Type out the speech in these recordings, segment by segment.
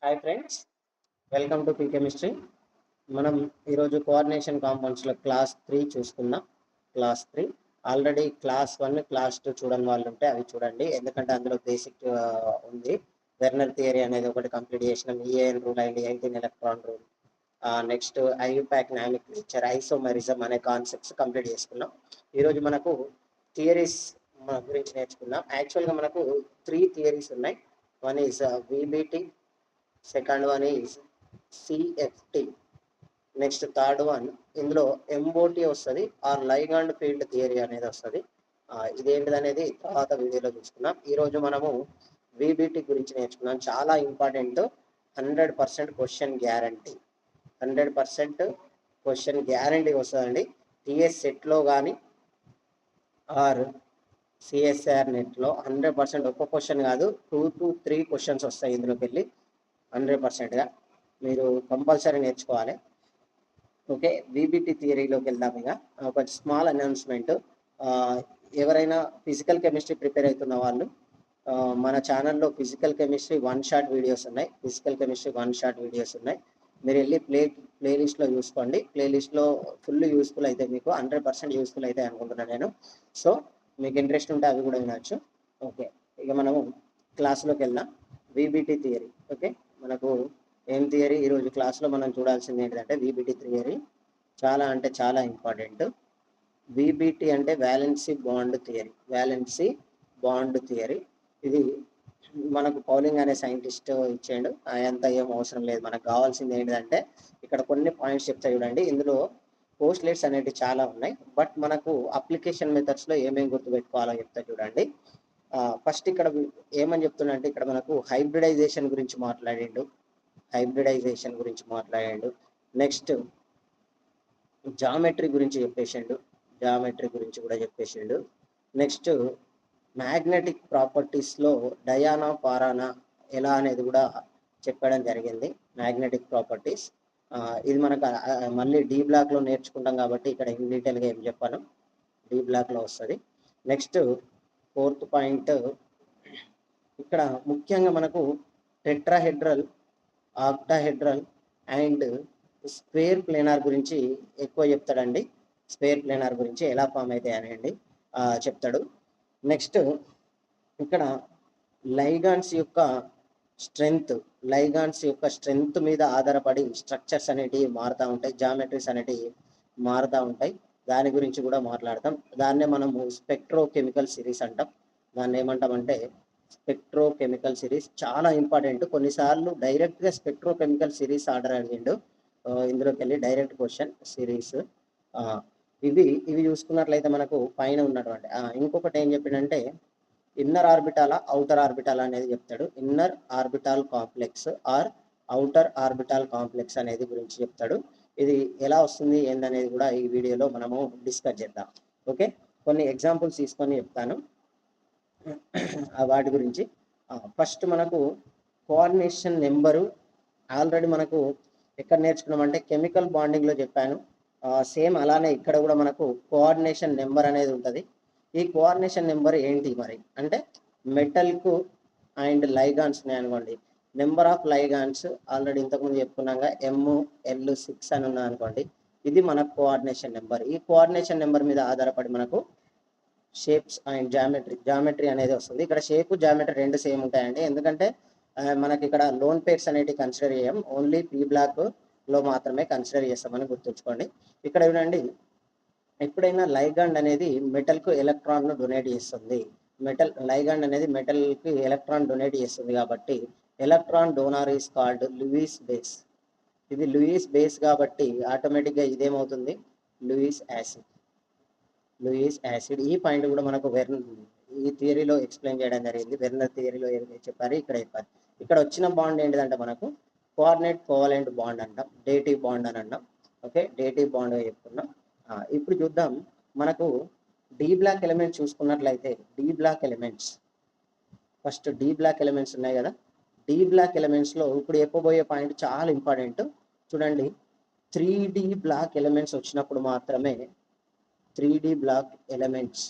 Hi friends, welcome to P chemistry. మనం ఈరోజు coordination కాంపౌండ్స్లో class 3 చూసుకుందాం. క్లాస్ 3 ఆల్రెడీ క్లాస్ 1, క్లాస్ 2 చూడని వాళ్ళు ఉంటే అవి చూడండి, ఎందుకంటే అందులో బేసిక్ ఉంది. వెర్నర్ థియరీ అనేది ఒకటి కంప్లీట్ చేసినాం. EAN rule and 18 electron rule, next IUPAC nomenclature, isomerism అనే కాన్సెప్ట్స్ కంప్లీట్ చేసుకున్నాం. ఈరోజు మనకు థియరీస్ గురించి నేర్చుకుందాం. యాక్చువల్గా మనకు 3 థియరీస్ ఉన్నాయి. One is VBT, second one is CFT, next third one ఇందులో ఎంఓటి వస్తుంది, ఆర్ లైగాండ్ ఫీల్డ్ థియరీ అనేది వస్తుంది. ఇదేంటిది అనేది తర్వాత వీడియోలో చూసుకున్నాం. ఈరోజు మనము విబిటి గురించి నేర్చుకున్నాం. చాలా important, 100% question guarantee, 100% question guarantee వస్తుందండి. టిఎస్ సెట్లో కానీ ఆర్ సిఎస్ఆర్ నెట్లో 100% ఒక్క క్వశ్చన్ కాదు, 2 to 3 క్వశ్చన్స్ వస్తాయి ఇందులోకి వెళ్ళి. 100%గా మీరు కంపల్సరీ నేర్చుకోవాలి. ఓకే, విబిటి థియరీలోకి వెళ్దాం. ఇక ఒక స్మాల్ అనౌన్స్మెంట్. ఎవరైనా ఫిజికల్ కెమిస్ట్రీ ప్రిపేర్ అవుతున్న వాళ్ళు మన ఛానల్లో ఫిజికల్ కెమిస్ట్రీ 1 షాట్ వీడియోస్ ఉన్నాయి. మీరు వెళ్ళి ప్లేలిస్ట్లో చూసుకోండి. ప్లేలిస్ట్లో ఫుల్ యూస్ఫుల్ అయితే, మీకు 100% యూస్ఫుల్ అయితే అనుకుంటున్నాను నేను. సో మీకు ఇంట్రెస్ట్ ఉంటే అవి కూడా వినొచ్చు. ఓకే, ఇక మనము క్లాస్లోకి వెళ్దాం. VBT theory. ఓకే, మనకు ఏం థియరీ ఈరోజు క్లాస్లో మనం చూడాల్సింది ఏంటంటే విబిటి థియరీ. చాలా అంటే చాలా ఇంపార్టెంట్. విబిటి అంటే వ్యాలెన్సీ బాండ్ థియరీ. ఇది మనకు పౌలింగ్ అనే సైంటిస్ట్ ఇచ్చాడు. అంత ఏం అవసరం లేదు. మనకు కావాల్సింది ఏంటంటే ఇక్కడ కొన్ని పాయింట్స్ చెప్తా చూడండి. ఇందులో పోస్ట్లెట్స్ అనేవి చాలా ఉన్నాయి, బట్ మనకు అప్లికేషన్ మెథడ్స్లో ఏమేమి గుర్తుపెట్టుకోవాలో చెప్తా చూడండి. ఫస్ట్ ఇక్కడ ఏమని చెప్తున్నా అంటే, ఇక్కడ మనకు హైబ్రిడైజేషన్ గురించి మాట్లాడాడు. నెక్స్ట్ జామెట్రీ గురించి కూడా చెప్పేసిండు. నెక్స్ట్ మ్యాగ్నెటిక్ ప్రాపర్టీస్లో డయానా పారానా ఎలా అనేది కూడా చెప్పడం జరిగింది. మ్యాగ్నెటిక్ ప్రాపర్టీస్ ఇది మనకు మళ్ళీ డి బ్లాక్లో నేర్చుకుంటాం కాబట్టి ఇక్కడ ఇన్ డీటెయిల్గా ఏం చెప్పాను డి బ్లాక్లో వస్తుంది. నెక్స్ట్ 4th పాయింట్, ఇక్కడ ముఖ్యంగా మనకు tetrahedral, octahedral and square planar గురించి ఎక్కువ చెప్తాడండి. స్క్వేర్ ప్లేనార్ గురించి ఎలా ఫామ్ అవుతాయి అనేది చెప్తాడు. నెక్స్ట్ ఇక్కడ లైగాండ్స్ యొక్క స్ట్రెంగ్త్ మీద ఆధారపడి స్ట్రక్చర్స్ అనేటివి మారుతూ ఉంటాయి, జామెట్రీస్ అనేటివి మారుతూ ఉంటాయి. దాని గురించి కూడా మాట్లాడతాం. దాన్నే మనము స్పెక్ట్రోకెమికల్ సిరీస్ అంటాం. దాన్ని ఏమంటామంటే స్పెక్ట్రోకెమికల్ సిరీస్. చాలా ఇంపార్టెంట్. కొన్నిసార్లు డైరెక్ట్గా స్పెక్ట్రోకెమికల్ సిరీస్ ఆర్డర్ అడిగిండు. ఇందులోకి వెళ్ళి డైరెక్ట్ క్వశ్చన్ సిరీస్. ఇవి చూసుకున్నట్లయితే మనకు పైన ఉన్నటువంటి ఇంకొకటి ఏం చెప్పిండంటే ఇన్నర్ ఆర్బిటాలా అవుటర్ ఆర్బిటాలా అనేది చెప్తాడు. Inner orbital complex or outer orbital complex అనేది గురించి చెప్తాడు. ఇది ఎలా వస్తుంది ఏందనేది కూడా ఈ వీడియోలో మనము డిస్కస్ చేద్దాం. ఓకే, కొన్ని ఎగ్జాంపుల్స్ తీసుకొని చెప్తాను వాటి గురించి. ఫస్ట్ మనకు కోఆర్డినేషన్ నెంబరు ఆల్రెడీ మనకు ఎక్కడ నేర్చుకున్నామంటే కెమికల్ బాండింగ్లో చెప్పాను. సేమ్ అలానే ఇక్కడ కూడా మనకు కోఆర్డినేషన్ నెంబర్ అనేది ఉంటుంది. ఈ కోఆర్డినేషన్ నెంబర్ ఏంటి మరి అంటే, మెటల్కు అండ్ లైగాన్స్ అనుకోండి, నెంబర్ ఆఫ్ లైగాన్స్ ఆల్రెడీ ఇంతకుముందు చెప్పుకున్నాక ML6 అని ఉన్నది అనుకోండి, ఇది మన కోఆర్డినేషన్ నెంబర్. ఈ కోఆర్డినేషన్ నెంబర్ మీద ఆధారపడి మనకు షేప్స్ అండ్ జామెట్రీ అనేది వస్తుంది. ఇక్కడ షేప్ జామెట్రీ రెండు సేమ్ ఉంటాయండి, ఎందుకంటే మనకి ఇక్కడ లోన్ పేర్స్ అనేవి కన్సిడర్ చేయం, ఓన్లీ పీ బ్లాక్లో మాత్రమే కన్సిడర్ చేస్తామని గుర్తుంచుకోండి. ఇక్కడ చూడండి, ఎప్పుడైనా లైగాండ్ అనేది మెటల్కు ఎలక్ట్రాన్ను డొనేట్ చేస్తుంది. లైగాండ్ అనేది మెటల్కి ఎలక్ట్రాన్ డొనేట్ చేస్తుంది కాబట్టి electron donor is called Lewis base. ఇది లూయిస్ బేస్ కాబట్టి ఆటోమేటిక్గా ఇదేమవుతుంది, లూయిస్ యాసిడ్. ఈ పాయింట్ కూడా మనకు ఈ థియరీలో ఎక్స్ప్లెయిన్ చేయడం జరిగింది. వెర్నర్ థియరీలో చెప్పారు, ఇక్కడ చెప్పారు. ఇక్కడ వచ్చిన బాండ్ ఏంటిదంటే మనకు కోఆర్డినేట్ కోవలెంట్ బాండ్ అంటాం, డేటివ్ బాండ్ అని అంటాం. ఓకే, డేటివ్ బాండ్ చెప్పుకున్నాం. ఇప్పుడు చూద్దాం, మనకు డి బ్లాక్ ఎలిమెంట్స్ చూసుకున్నట్లయితే ఫస్ట్ డి బ్లాక్ ఎలిమెంట్స్ ఉన్నాయి కదా. డి బ్లాక్ ఎలిమెంట్స్లో ఇప్పుడు చెప్పబోయే పాయింట్ చాలా ఇంపార్టెంట్. చూడండి, 3D బ్లాక్ ఎలిమెంట్స్ వచ్చినప్పుడు మాత్రమే 3D బ్లాక్ ఎలిమెంట్స్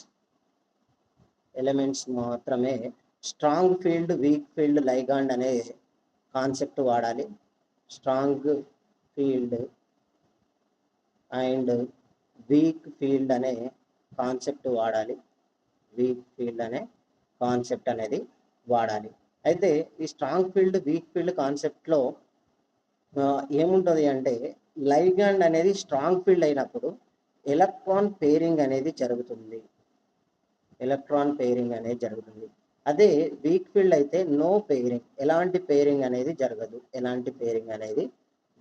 మాత్రమే strong field, week field ligand అనే కాన్సెప్ట్ వాడాలి. Strong field and weak field అనే కాన్సెప్ట్ వాడాలి. వీక్ ఫీల్డ్ అనే కాన్సెప్ట్ అనేది వాడాలి. అయితే ఈ స్ట్రాంగ్ ఫీల్డ్ వీక్ ఫీల్డ్ కాన్సెప్ట్లో ఏముంటుంది అంటే లైగాండ్ అనేది స్ట్రాంగ్ ఫీల్డ్ అయినప్పుడు ఎలక్ట్రాన్ పేరింగ్ అనేది జరుగుతుంది. ఎలక్ట్రాన్ పేరింగ్ అనేది జరుగుతుంది. అదే వీక్ ఫీల్డ్ అయితే నో పేరింగ్, ఎలాంటి పేరింగ్ అనేది జరగదు. ఎలాంటి పేరింగ్ అనేది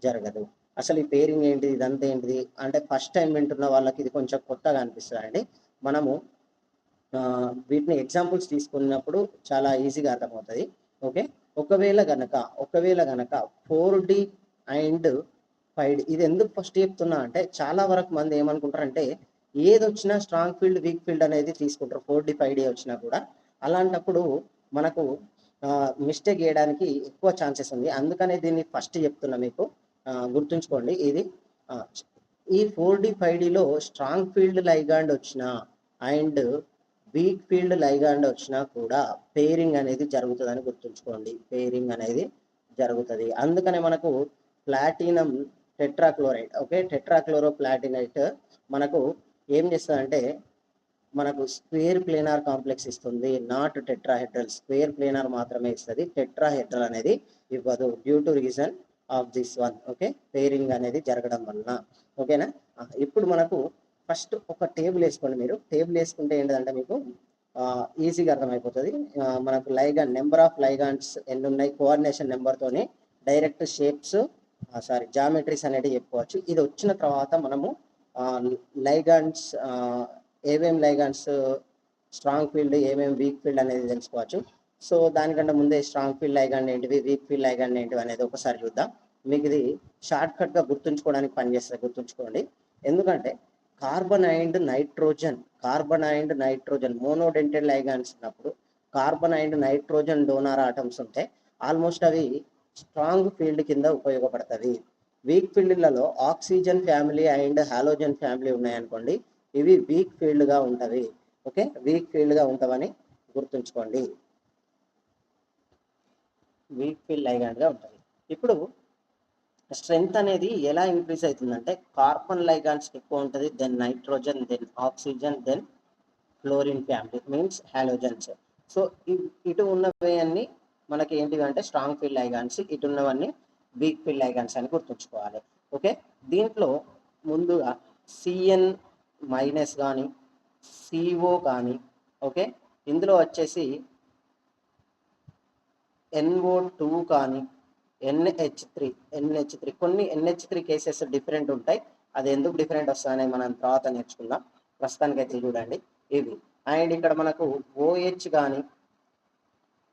జరగదు. అసలు ఈ పేరింగ్ ఏంటిది, ఇదంతా ఏంటిది అంటే ఫస్ట్ టైం వింటున్న వాళ్ళకి ఇది కొంచెం కొత్తగా అనిపిస్తుంది అండి. మనము వీటిని ఎగ్జాంపుల్స్ తీసుకున్నప్పుడు చాలా ఈజీగా అర్థమవుతుంది. ఓకే, ఒకవేళ గనక 4D అండ్ 5D, ఇది ఎందుకు ఫస్ట్ చెప్తున్నా అంటే చాలా వరకు మంది ఏమనుకుంటారంటే ఏది వచ్చినా స్ట్రాంగ్ ఫీల్డ్ వీక్ ఫీల్డ్ అనేది తీసుకుంటారు. 4D 5D వచ్చినా కూడా అలాంటప్పుడు మనకు మిస్టేక్ చేయడానికి ఎక్కువ ఛాన్సెస్ ఉంది. అందుకనే దీన్ని ఫస్ట్ చెప్తున్నా, మీకు గుర్తుంచుకోండి. ఇది ఈ 4D 5Dలో స్ట్రాంగ్ ఫీల్డ్ లైగాండ్ వచ్చినా అండ్ వీక్ ఫీల్డ్ లైగాండ్ వచ్చినా కూడా పేరింగ్ అనేది జరుగుతుందని గుర్తుంచుకోండి. పేరింగ్ అనేది జరుగుతుంది. అందుకనే మనకు ప్లాటినం టెట్రాక్లోరైడ్, ఓకే, టెట్రాక్లోరో ప్లాటినైట్ మనకు ఏం చేస్తుందంటే మనకు స్క్వేర్ ప్లేనార్ కాంప్లెక్స్ ఇస్తుంది. నాట్ టెట్రాహెడ్రల్, స్క్వేర్ ప్లేనార్ మాత్రమే ఇస్తుంది. టెట్రాహెడ్రల్ అనేది ఇవ్వదు due to reason of this one. Okay, pairing అనేది జరగడం వలన. ఓకేనా. ఇప్పుడు మనకు ఫస్ట్ ఒక టేబుల్ వేసుకోండి. మీరు టేబుల్ వేసుకుంటే ఏంటంటే మీకు ఈజీగా అర్థమైపోతుంది. మనకు లైగాండ్ నెంబర్ ఆఫ్ లైగాండ్స్ ఎన్ని ఉన్నాయి కోఆర్డినేషన్ నెంబర్తోని డైరెక్ట్ షేప్స్ జామెట్రీస్ అనేది చెప్పుకోవచ్చు. ఇది వచ్చిన తర్వాత మనము లైగాండ్స్ ఏమేమి లైగాండ్స్ స్ట్రాంగ్ ఫీల్డ్ ఏమేమి వీక్ ఫీల్డ్ అనేది తెలుసుకోవచ్చు. సో దానికంటే ముందే స్ట్రాంగ్ ఫీల్డ్ లైగాండ్ ఏంటివి, వీక్ ఫీల్డ్ లైగాండ్ ఏంటివి అనేది ఒకసారి చూద్దాం. మీకు ఇది షార్ట్ కట్గా గుర్తుంచుకోవడానికి పనిచేస్తుంది. గుర్తుంచుకోండి. ఎందుకంటే carbon and nitrogen monodentate ligands ఉన్నప్పుడు carbon and nitrogen donor atoms ఉంటాయి. ఆల్మోస్ట్ అవి స్ట్రాంగ్ ఫీల్డ్ కింద ఉపయోగపడుతుంది. వీక్ ఫీల్డ్లలో oxygen family and halogen family ఉన్నాయనుకోండి, ఇవి వీక్ ఫీల్డ్గా ఉంటవి. ఓకే, వీక్ ఫీల్డ్గా ఉంటావని గుర్తుంచుకోండి. వీక్ ఫీల్డ్ లైగాండ్గా ఉంటుంది. ఇప్పుడు స్ట్రెంగ్త్ అనేది ఎలా ఇంక్రీజ్ అవుతుందంటే కార్బన్ లైగాండ్స్ ఎక్కువ ఉంటుంది, then nitrogen, then oxygen, then fluorine family means halogens. So ఇటు ఉన్నవి అన్ని మనకి ఏంటివి అంటే స్ట్రాంగ్ ఫీల్డ్ లైగాండ్స్, ఇటు ఉన్నవన్నీ వీక్ ఫీల్డ్ లైగాండ్స్ అని గుర్తుంచుకోవాలి. ఓకే, దీంట్లో ముందుగా CN- కానీ CO కానీ, ఓకే, ఇందులో వచ్చేసి NO2 కానీ NH3 కొన్ని NH3 కేసెస్ డిఫరెంట్ ఉంటాయి. అది ఎందుకు డిఫరెంట్ వస్తుందని మనం తర్వాత నేర్చుకుందాం. ప్రస్తుతానికి అయితే చూడండి ఇవి. అండ్ ఇక్కడ మనకు OH కానీ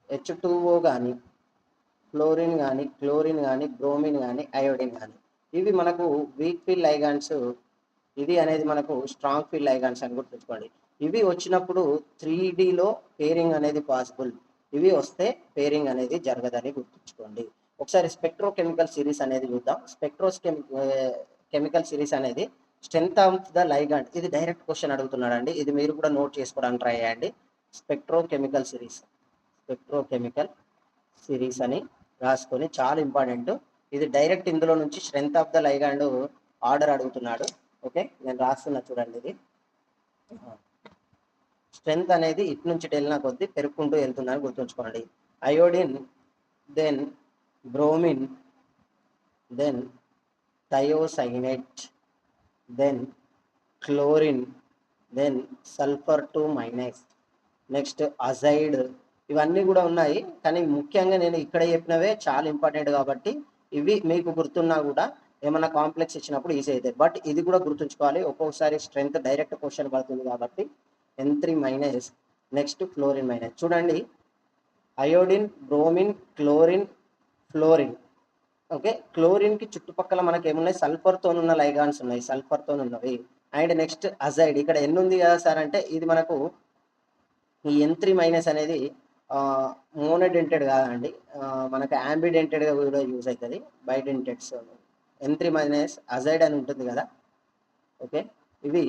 H2O కానీ ఫ్లోరిన్ కానీ క్లోరిన్ కానీ బ్రోమిన్ కానీ అయోడిన్ కానీ ఇవి మనకు వీక్ ఫీల్డ్ లైగాండ్స్. ఇది అనేది మనకు స్ట్రాంగ్ ఫీల్డ్ లైగాండ్స్ అని గుర్తుంచుకోండి. ఇవి వచ్చినప్పుడు 3Dలో పేరింగ్ అనేది పాసిబుల్, ఇవి వస్తే పేరింగ్ అనేది జరగదని గుర్తుంచుకోండి. ఒకసారి స్పెక్ట్రోకెమికల్ సిరీస్ అనేది చూద్దాం. కెమికల్ సిరీస్ అనేది స్ట్రెంగ్త్ ఆఫ్ ద లైగాండ్, ఇది డైరెక్ట్ క్వశ్చన్ అడుగుతున్నాడు అండి. ఇది మీరు కూడా నోట్ చేసుకోవడానికి ట్రై చేయండి. స్పెక్ట్రోకెమికల్ సిరీస్ అని రాసుకొని, చాలా ఇంపార్టెంట్ ఇది. డైరెక్ట్ ఇందులో నుంచి strength of the ligand order అడుగుతున్నాడు. ఓకే, నేను రాస్తున్నా చూడండి. ఇది స్ట్రెంగ్త్ అనేది ఇటు నుంచి వెళ్ళిన కొద్దీ పెరుక్కుంటూ వెళ్తుందని గుర్తుంచుకోండి. Iodine, then bromine, then thiocyanate, then chlorine, then sulphur 2-, next azide. ఇవన్నీ కూడా ఉన్నాయి, కానీ ముఖ్యంగా నేను ఇక్కడ చెప్పినవే చాలా ఇంపార్టెంట్ కాబట్టి ఇవి మీకు గుర్తున్నా కూడా ఏమన్నా కాంప్లెక్స్ ఇచ్చినప్పుడు ఈజీ అవుతాయి. బట్ ఇది కూడా గుర్తుంచుకోవాలి, ఒక్కొక్కసారి స్ట్రెంగ్త్ డైరెక్ట్ క్వశ్చన్ పడుతుంది కాబట్టి. N3-, next fluorine minus. చూడండి, iodine, bromine, chlorine, fluorine. Okay, క్లోరిన్కి చుట్టుపక్కల మనకి ఏమున్నాయి, సల్ఫర్తో ఉన్న లైగాండ్స్ ఉన్నాయి, సల్ఫర్తో ఉన్నవి. అండ్ నెక్స్ట్ అజైడ్, ఇక్కడ ఎన్ని ఉంది కదా సార్ అంటే ఇది మనకు ఈ N3- అనేది మోనోడెంటెడ్ కాదండి, మనకు యాంబిడెంటెడ్గా కూడా యూజ్ అవుతుంది. బైడెంటెడ్స్ N3- అజైడ్ అని ఉంటుంది కదా. ఓకే, ఇవి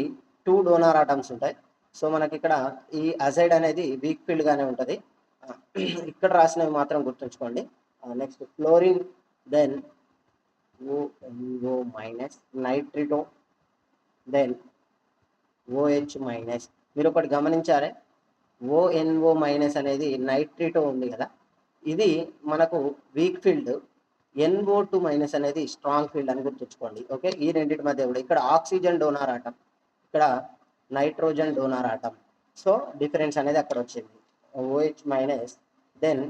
2 డోనార్ ఆటమ్స్ ఉంటాయి. సో మనకి ఇక్కడ ఈ అజైడ్ అనేది వీక్ ఫీల్డ్గానే ఉంటుంది. ఇక్కడ రాసినవి మాత్రం గుర్తుంచుకోండి. Next fluorine, then ONO minus, nitrito, then OH minus. మీరు ఒకటి గమనించారే, ONO మైనస్ అనేది నైట్రిటో ఉంది కదా, ఇది మనకు వీక్ ఫీల్డ్, NO2 మైనస్ అనేది స్ట్రాంగ్ ఫీల్డ్ అని గుర్తుంచుకోండి. ఓకే, ఈ రెండింటి మధ్య కూడా ఇక్కడ ఆక్సిజన్ డోనార్ ఆటం, ఇక్కడ nitrogen donor atom. So difference అనేది అక్కడ వచ్చింది. OH minus, then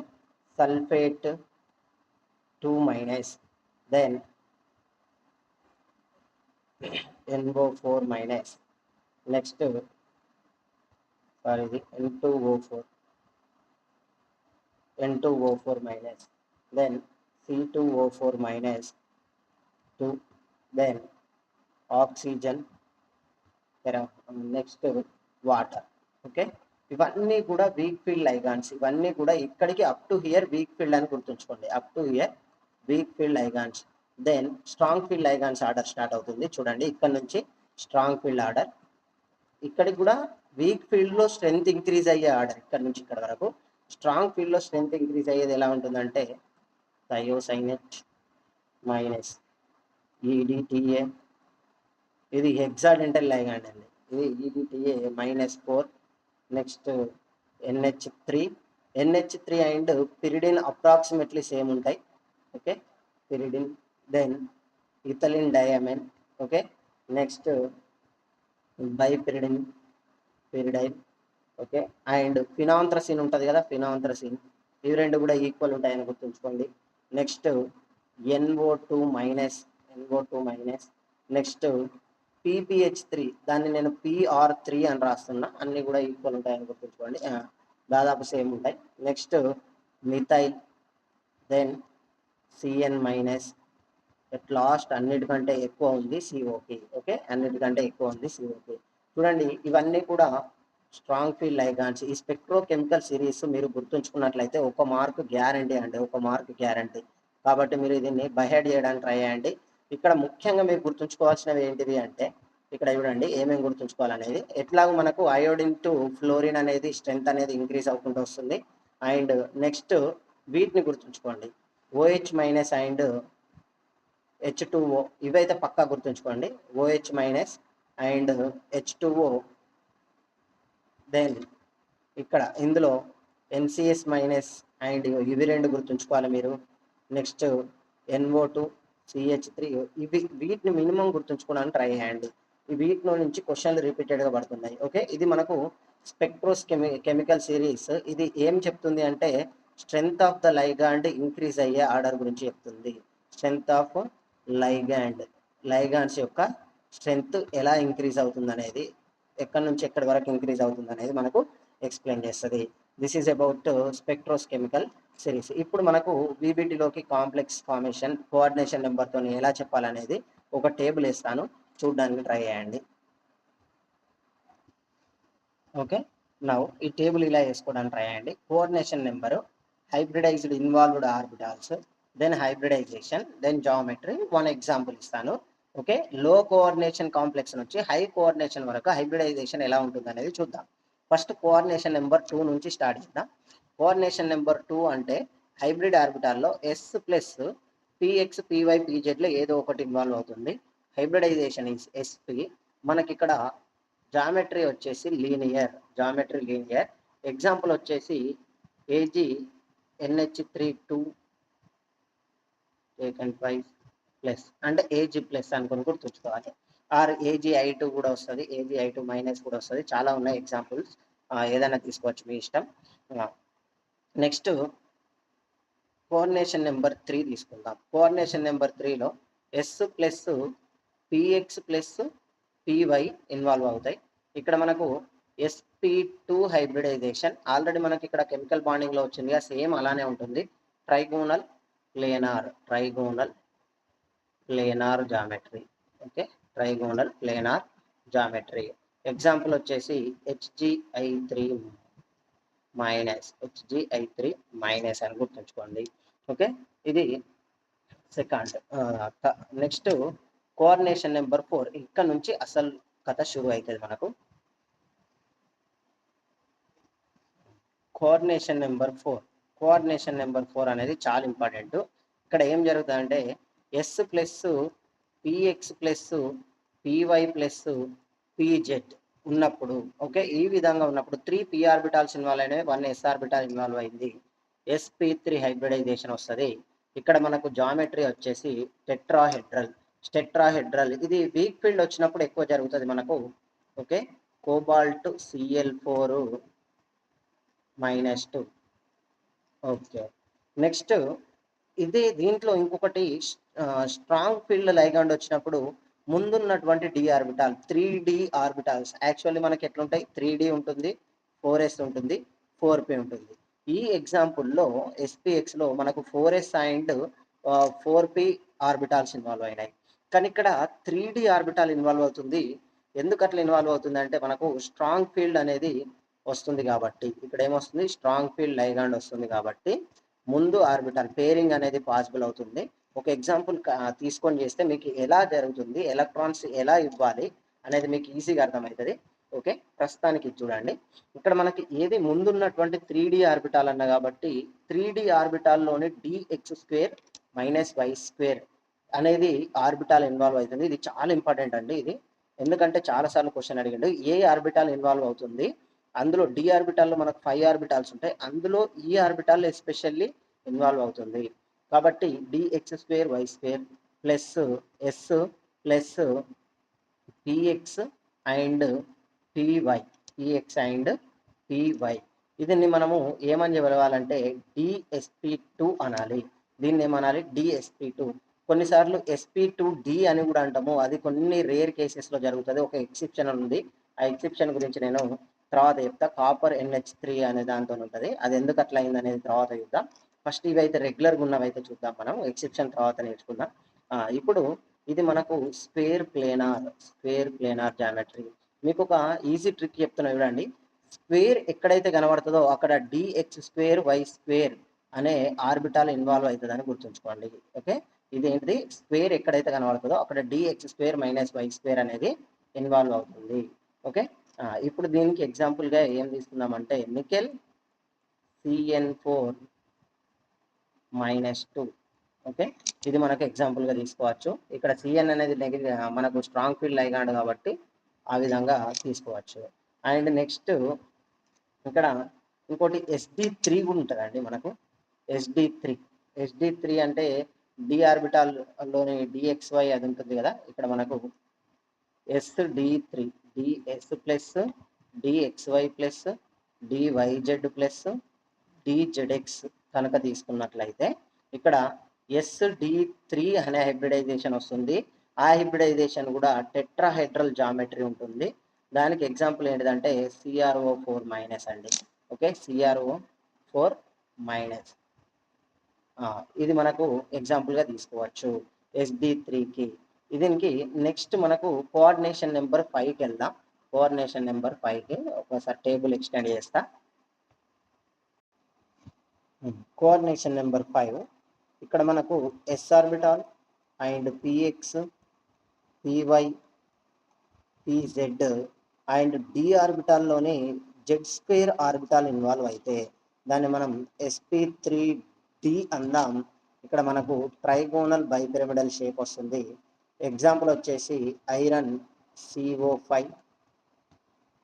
sulphate 2 minus, then NO4 minus, next ఇది N2O4 minus, then C2O4 minus 2, then oxygen, next water. Okay, ఇవన్నీ కూడా వీక్ ఫీల్డ్ లైగాన్స్. ఇవన్నీ కూడా ఇక్కడికి up to here weak field అని గుర్తుంచుకోండి, up to here weak field ligands. Then strong field ligands order start అవుతుంది. చూడండి ఇక్కడ నుంచి స్ట్రాంగ్ ఫీల్డ్ ఆర్డర్, ఇక్కడికి కూడా వీక్ ఫీల్డ్లో స్ట్రెంగ్త్ ఇంక్రీజ్ అయ్యే ఆర్డర్ ఇక్కడ నుంచి ఇక్కడ వరకు. స్ట్రాంగ్ ఫీల్డ్లో స్ట్రెంగ్త్ ఇంక్రీజ్ అయ్యేది ఎలా ఉంటుందంటే థయోసైనేట్ మైనస్ EDTA, ఇది హెక్సాడెంటల్ లైగాండ్ అండి, ఇది EDTA -4. Next NH3 and pyridine approximately same ఉంటాయి. Okay, pyridine, then ethylene diamine. Okay, next bipyridine, pyridine. Okay, and phenanthracene ఉంటుంది కదా, ఫినాంథ్రసిన్, ఇవి రెండు కూడా ఈక్వల్ ఉంటాయని గుర్తుంచుకోండి. Next NO2 minus, next PPH3, దాన్ని నేను PR3 అని రాస్తున్నా, అన్ని కూడా ఈక్వల్ ఉంటాయని గుర్తుంచుకోండి, దాదాపు సేమ్ ఉంటాయి. Next methyl, then CN minus, at last అన్నిటికంటే ఎక్కువ ఉంది COP. ఓకే, అన్నిటికంటే ఎక్కువ ఉంది COP. చూడండి ఇవన్నీ కూడా స్ట్రాంగ్ ఫీల్డ్ లైగాన్స్. ఈ స్పెక్ట్రోకెమికల్ సిరీస్ మీరు గుర్తుంచుకున్నట్లయితే ఒక మార్క్ గ్యారంటీ అండి, ఒక మార్క్ గ్యారంటీ. కాబట్టి మీరు దీన్ని బైహెడ్ చేయడానికి ట్రై చేయండి. ఇక్కడ ముఖ్యంగా మీరు గుర్తుంచుకోవాల్సినవి ఏంటివి అంటే, ఇక్కడ చూడండి ఏమేమి గుర్తుంచుకోవాలనేది. ఎట్లాగో మనకు అయోడిన్ టు ఫ్లోరిన్ అనేది స్ట్రెంత్ అనేది ఇంక్రీజ్ అవ్వకుండా వస్తుంది. అండ్ నెక్స్ట్ వీటిని గుర్తుంచుకోండి, OH మైనస్ అండ్ H2O, ఇవైతే పక్కా గుర్తుంచుకోండి, OH minus and H2O. Then ఇక్కడ ఇందులో NCS మైనస్ అండ్ ఇవి రెండు గుర్తుంచుకోవాలి మీరు. నెక్స్ట్ NO2, CH3, వీటిని మినిమం గుర్తుంచుకోవడానికి ట్రై చేయండి. వీటిలో నుంచి క్వశ్చన్లు రిపీటెడ్గా పడుతున్నాయి. ఓకే, ఇది మనకు కెమికల్ సిరీస్. ఇది ఏం చెప్తుంది అంటే strength of the ligand increase అయ్యే ఆర్డర్ గురించి చెప్తుంది. స్ట్రెంగ్త్ ఆఫ్ లైగాండ్స్ యొక్క స్ట్రెంగ్త్ ఎలా ఇంక్రీజ్ అవుతుంది అనేది, ఎక్కడి నుంచి ఎక్కడి వరకు ఇంక్రీజ్ అవుతుంది అనేది మనకు ఎక్స్ప్లెయిన్ చేస్తుంది. This is about spectrochemical series. ఇప్పుడు మనకు VBTలోకి కాంప్లెక్స్ ఫార్మేషన్ కోఆర్డినేషన్ నెంబర్తో ఎలా చెప్పాలనేది ఒక టేబుల్ ఇస్తాను, చూడడానికి ట్రై చేయండి. ఓకే, నౌ ఈ టేబుల్ ఇలా వేసుకోవడానికి ట్రై చేయండి. Coordination number, hybridized involved orbitals, then hybridization, then geometry. One example ఇస్తాను. ఓకే, లో కోఆర్డినేషన్ కాంప్లెక్స్ నుంచి హై కోఆర్డినేషన్ వరకు హైబ్రిడైజేషన్ ఎలా ఉంటుంది అనేది చూద్దాం. ఫస్ట్ కోఆర్డినేషన్ నెంబర్ 2 నుంచి స్టార్ట్ చేద్దాం. కోఆర్డినేషన్ నెంబర్ 2 అంటే హైబ్రిడ్ ఆర్బిటాల్లో S ప్లస్ PX, PY, PZలో ఏదో ఒకటి ఇన్వాల్వ్ అవుతుంది. Hybridisation is SP. మనకి ఇక్కడ జామెట్రీ వచ్చేసి లీనియర్, ఎగ్జాంపుల్ వచ్చేసి AgNH3 ప్లస్ అంటే AG ప్లస్ అనుకుని గుర్తుంచుకోవాలి. ఆర్ AgI2 కూడా వస్తుంది, AgI2 మైనస్ కూడా వస్తుంది. చాలా ఉన్నాయి ఎగ్జాంపుల్స్, ఏదైనా తీసుకోవచ్చు మీ ఇష్టం. నెక్స్ట్ కోఆర్డినేషన్ నెంబర్ 3 తీసుకుందాం. కోఆర్డినేషన్ నెంబర్ 3లో S plus PX plus PY involve అవుతాయి. ఇక్కడ మనకు sp2 హైబ్రిడైజేషన్ ఆల్రెడీ మనకి ఇక్కడ కెమికల్ బాండింగ్లో వచ్చింది, సేమ్ అలానే ఉంటుంది. Trigonal planar geometry. Okay, trigonal planar geometry. Example వచ్చేసి HgI3 మైనస్ అని గుర్తుంచుకోండి. ఓకే, ఇది సెకండ్. నెక్స్ట్ కోఆర్డినేషన్ నెంబర్ 4, ఇక్కడ నుంచి అసలు కథ షురు అవుతుంది మనకు. కోఆర్డినేషన్ నెంబర్ 4 కోఆర్డినేషన్ నెంబర్ 4 అనేది చాలా ఇంపార్టెంట్. ఇక్కడ ఏం జరుగుతుందంటే s plus px plus py plus pz ఉన్నప్పుడు, ఓకే, ఈ విధంగా ఉన్నప్పుడు 3 p ఆర్బిటాల్స్ ఇన్వాల్వ్ అయినాయి, 1 s ఆర్బిటాల్ ఇన్వాల్వ్ అయింది, sp3 హైబ్రిడైజేషన్ వస్తుంది. ఇక్కడ మనకు జామెట్రీ వచ్చేసి టెట్రాహెడ్రల్. ఇది వీక్ ఫీల్డ్ వచ్చినప్పుడు ఎక్కువ జరుగుతుంది మనకు, okay, cobalt Cl4 -2. Okay, next ఇది దీంట్లో ఇంకొకటి స్ట్రాంగ్ ఫీల్డ్ లైగాండ్ వచ్చినప్పుడు ముందున్నటువంటి D orbital 3d orbitals actually మనకి ఎట్లుంటాయి, 3d ఉంటుంది, 4s ఉంటుంది, 4p ఉంటుంది. ఈ ఎగ్జాంపుల్లో SPXలో మనకు 4s and 4p orbitals involve అయినాయి. కానీ ఇక్కడ 3d ఆర్బిటాల్ ఇన్వాల్వ్ అవుతుంది. ఎందుకు అట్లా ఇన్వాల్వ్ అవుతుంది అంటే మనకు స్ట్రాంగ్ ఫీల్డ్ అనేది వస్తుంది కాబట్టి, ఇక్కడ ఏమొస్తుంది, స్ట్రాంగ్ ఫీల్డ్ లైగాండ్ వస్తుంది కాబట్టి ముందు ఆర్బిటాల్ పేరింగ్ అనేది పాసిబుల్ అవుతుంది. ఒక ఎగ్జాంపుల్ తీసుకొని చేస్తే మీకు ఎలా జరుగుతుంది, ఎలక్ట్రాన్స్ ఎలా ఇవ్వాలి అనేది మీకు ఈజీగా అర్థమవుతుంది. ఓకే, ప్రస్తుతానికి చూడండి, ఇక్కడ మనకి ఏది ముందున్నటువంటి 3d ఆర్బిటాల్ అన్న కాబట్టి 3d ఆర్బిటాల్లోని dx² - y² అనేది ఆర్బిటాల్ ఇన్వాల్వ్ అవుతుంది. ఇది చాలా ఇంపార్టెంట్ అండి ఇది, ఎందుకంటే చాలాసార్లు క్వశ్చన్ అడిగిండు ఏ ఆర్బిటాల్ ఇన్వాల్వ్ అవుతుంది. అందులో డి ఆర్బిటాల్లో మనకు 5 ఆర్బిటాల్స్ ఉంటాయి, అందులో ఈ ఆర్బిటాల్ ఎస్పెషల్లీ ఇన్వాల్వ్ అవుతుంది. కాబట్టి dx² y² plus s plus px and py దీన్ని మనము ఏమని చెప్పాలంటే dsp2 అనాలి. దీన్ని ఏమనాలి, dsp2. కొన్నిసార్లు sp2d అని కూడా అంటాము, అది కొన్ని రేర్ కేసెస్లో జరుగుతుంది. ఒక ఎక్సెప్షన్ ఉంది, ఆ ఎక్సెప్షన్ గురించి నేను తర్వాత చెప్తా. కాపర్ NH3 అనే దాంతో ఉంటుంది, అది ఎందుకు అట్లా అయింది అనేది తర్వాత చూద్దాం. ఫస్ట్ ఇవైతే రెగ్యులర్గా ఉన్నవైతే చూద్దాం, మనం ఎక్సెప్షన్ తర్వాత నేర్చుకుందాం. ఇప్పుడు ఇది మనకు స్క్వేర్ ప్లేనార్ జామెట్రీ. మీకు ఒక ఈజీ ట్రిక్ చెప్తున్నా చూడండి. స్క్వేర్ ఎక్కడైతే కనబడుతుందో అక్కడ dx² y² అనే ఆర్బిటాల్ ఇన్వాల్వ్ అవుతుందని గుర్తుంచుకోండి. ఓకే, ఇది ఏంటిది, స్క్వేర్ ఎక్కడైతే కనబడుతుందో అక్కడ dx² - y² అనేది ఇన్వాల్వ్ అవుతుంది. ఓకే, ఇప్పుడు దీనికి ఎగ్జాంపుల్గా ఏం తీసుకుందామంటే నికెల్ CN4 -2. ఓకే, ఇది మనకు ఎగ్జాంపుల్గా తీసుకోవచ్చు. ఇక్కడ Cn అనేది మనకు స్ట్రాంగ్ ఫీల్డ్ లైగాండ్ కాబట్టి ఆ విధంగా తీసుకోవచ్చు. అండ్ నెక్స్ట్ ఇక్కడ ఇంకోటి SD3 కూడా ఉంటుందండి మనకు. SD3 అంటే డి ఆర్బిటాల్లోని dxy అది ఉంటుంది కదా, ఇక్కడ మనకు SD3 ds plus dxy plus dyz plus dzx కనుక తీసుకున్నట్లయితే ఇక్కడ SD3 అనే హైబ్రిడైజేషన్ వస్తుంది. ఆ హైబ్రిడైజేషన్ కూడా టెట్రాహెడ్రల్ జామెట్రీ ఉంటుంది. దానికి ఎగ్జాంపుల్ ఏంటిదంటే CrO4- అండి. Okay, CrO4-. ఇది మనకు ఎగ్జాంపుల్గా తీసుకోవచ్చు SD3కి. దీనికి నెక్స్ట్ మనకు కోఆర్డినేషన్ నెంబర్ 5కి వెళ్దాం. కోఆర్డినేషన్ నెంబర్ 5కి ఒకసారి టేబుల్ ఎక్స్టెండ్ చేస్తా. కోఆర్డినేషన్ నెంబర్ 5 ఇక్కడ మనకు s orbital and px py pz and d ఆర్బిటాల్లోని z² orbital involve అయితే దాన్ని మనం sp3d అందాం. ఇక్కడ మనకు ట్రైగోనల్ బైపిరమిడల్ షేప్ వస్తుంది. ఎగ్జాంపుల్ వచ్చేసి ఐరన్ CO5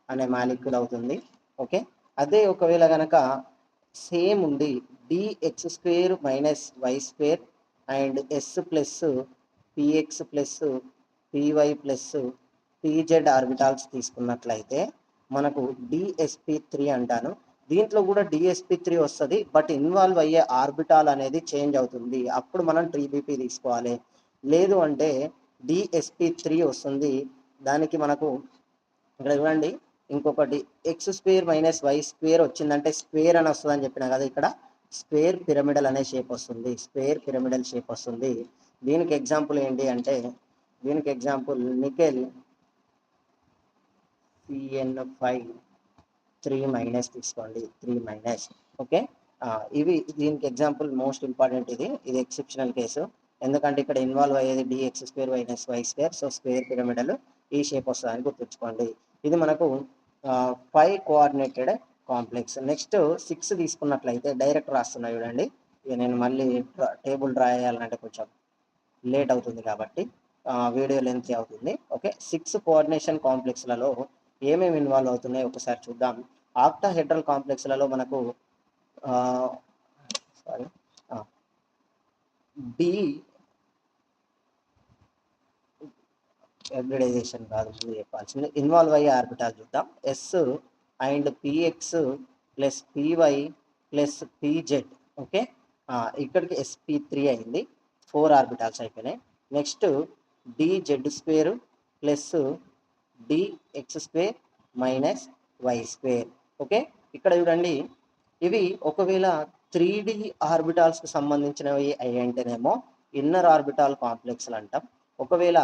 అనే మాలిక్యూల్ అవుతుంది. ఓకే, అదే ఒకవేళ కనుక సేమ్ ఉండి dx² - y² and s plus px plus py plus pz orbitals తీసుకున్నట్లయితే మనకు dsp3 అంటాను. దీంట్లో కూడా dsp3 వస్తుంది, బట్ ఇన్వాల్వ్ అయ్యే ఆర్బిటాల్ అనేది చేంజ్ అవుతుంది. అప్పుడు మనం TBP తీసుకోవాలి. లేదు అంటే dsp3 వస్తుంది, దానికి మనకు ఇక్కడ చూడండి ఇంకొకటి x² - y² వచ్చిందంటే స్క్వేర్ అని వస్తుంది అని చెప్పినా కదా, ఇక్కడ స్క్వేర్ పిరమిడల్ అనే షేప్ వస్తుంది, స్క్వేర్ పిరమిడల్ షేప్ వస్తుంది. దీనికి ఎగ్జాంపుల్ ఏంటి అంటే దీనికి ఎగ్జాంపుల్ నికెల్ CN5 3- తీసుకోండి, 3-. ఓకే, ఇవి దీనికి ఎగ్జాంపుల్ మోస్ట్ ఇంపార్టెంట్. ఇది ఎక్సెప్షనల్ కేసు, ఎందుకంటే ఇక్కడ ఇన్వాల్వ్ అయ్యేది dx² - y². So square pyramidal ఈ షేప్ వస్తుందని గుర్తుంచుకోండి. ఇది మనకు 5 కోఆర్డినేటెడ్ కాంప్లెక్స్. నెక్స్ట్ 6 తీసుకున్నట్లయితే డైరెక్ట్ రాస్తున్నా చూడండి. ఇక నేను మళ్ళీ టేబుల్ డ్రా చేయాలంటే కొంచెం లేట్ అవుతుంది కాబట్టి వీడియో లెంత్ అవుతుంది. ఓకే, 6 కోఆర్డినేషన్ కాంప్లెక్స్లలో ఏమేమి ఇన్వాల్వ్ అవుతున్నాయి ఒకసారి చూద్దాం. ఆక్టాహెడ్రల్ కాంప్లెక్స్లలో మనకు డి హైబ్రిడైజేషన్ కాదు, ముందు చెప్పాల్సింది ఇన్వాల్వ్ అయ్యే ఆర్బిటాల్ చూద్దాం. S and px plus py plus pz. Okay, ఇక్కడికి SP3 అయింది, 4 ఆర్బిటాల్స్ అయిపోయినాయి. Next dz square plus dx square minus y square. Okay, ఇక్కడ చూడండి, ఇవి ఒకవేళ 3D ఆర్బిటాల్స్కి సంబంధించినవి అయ్యంటేనేమో ఇన్నర్ ఆర్బిటాల్ కాంప్లెక్స్లు అంటాం. ఒకవేళ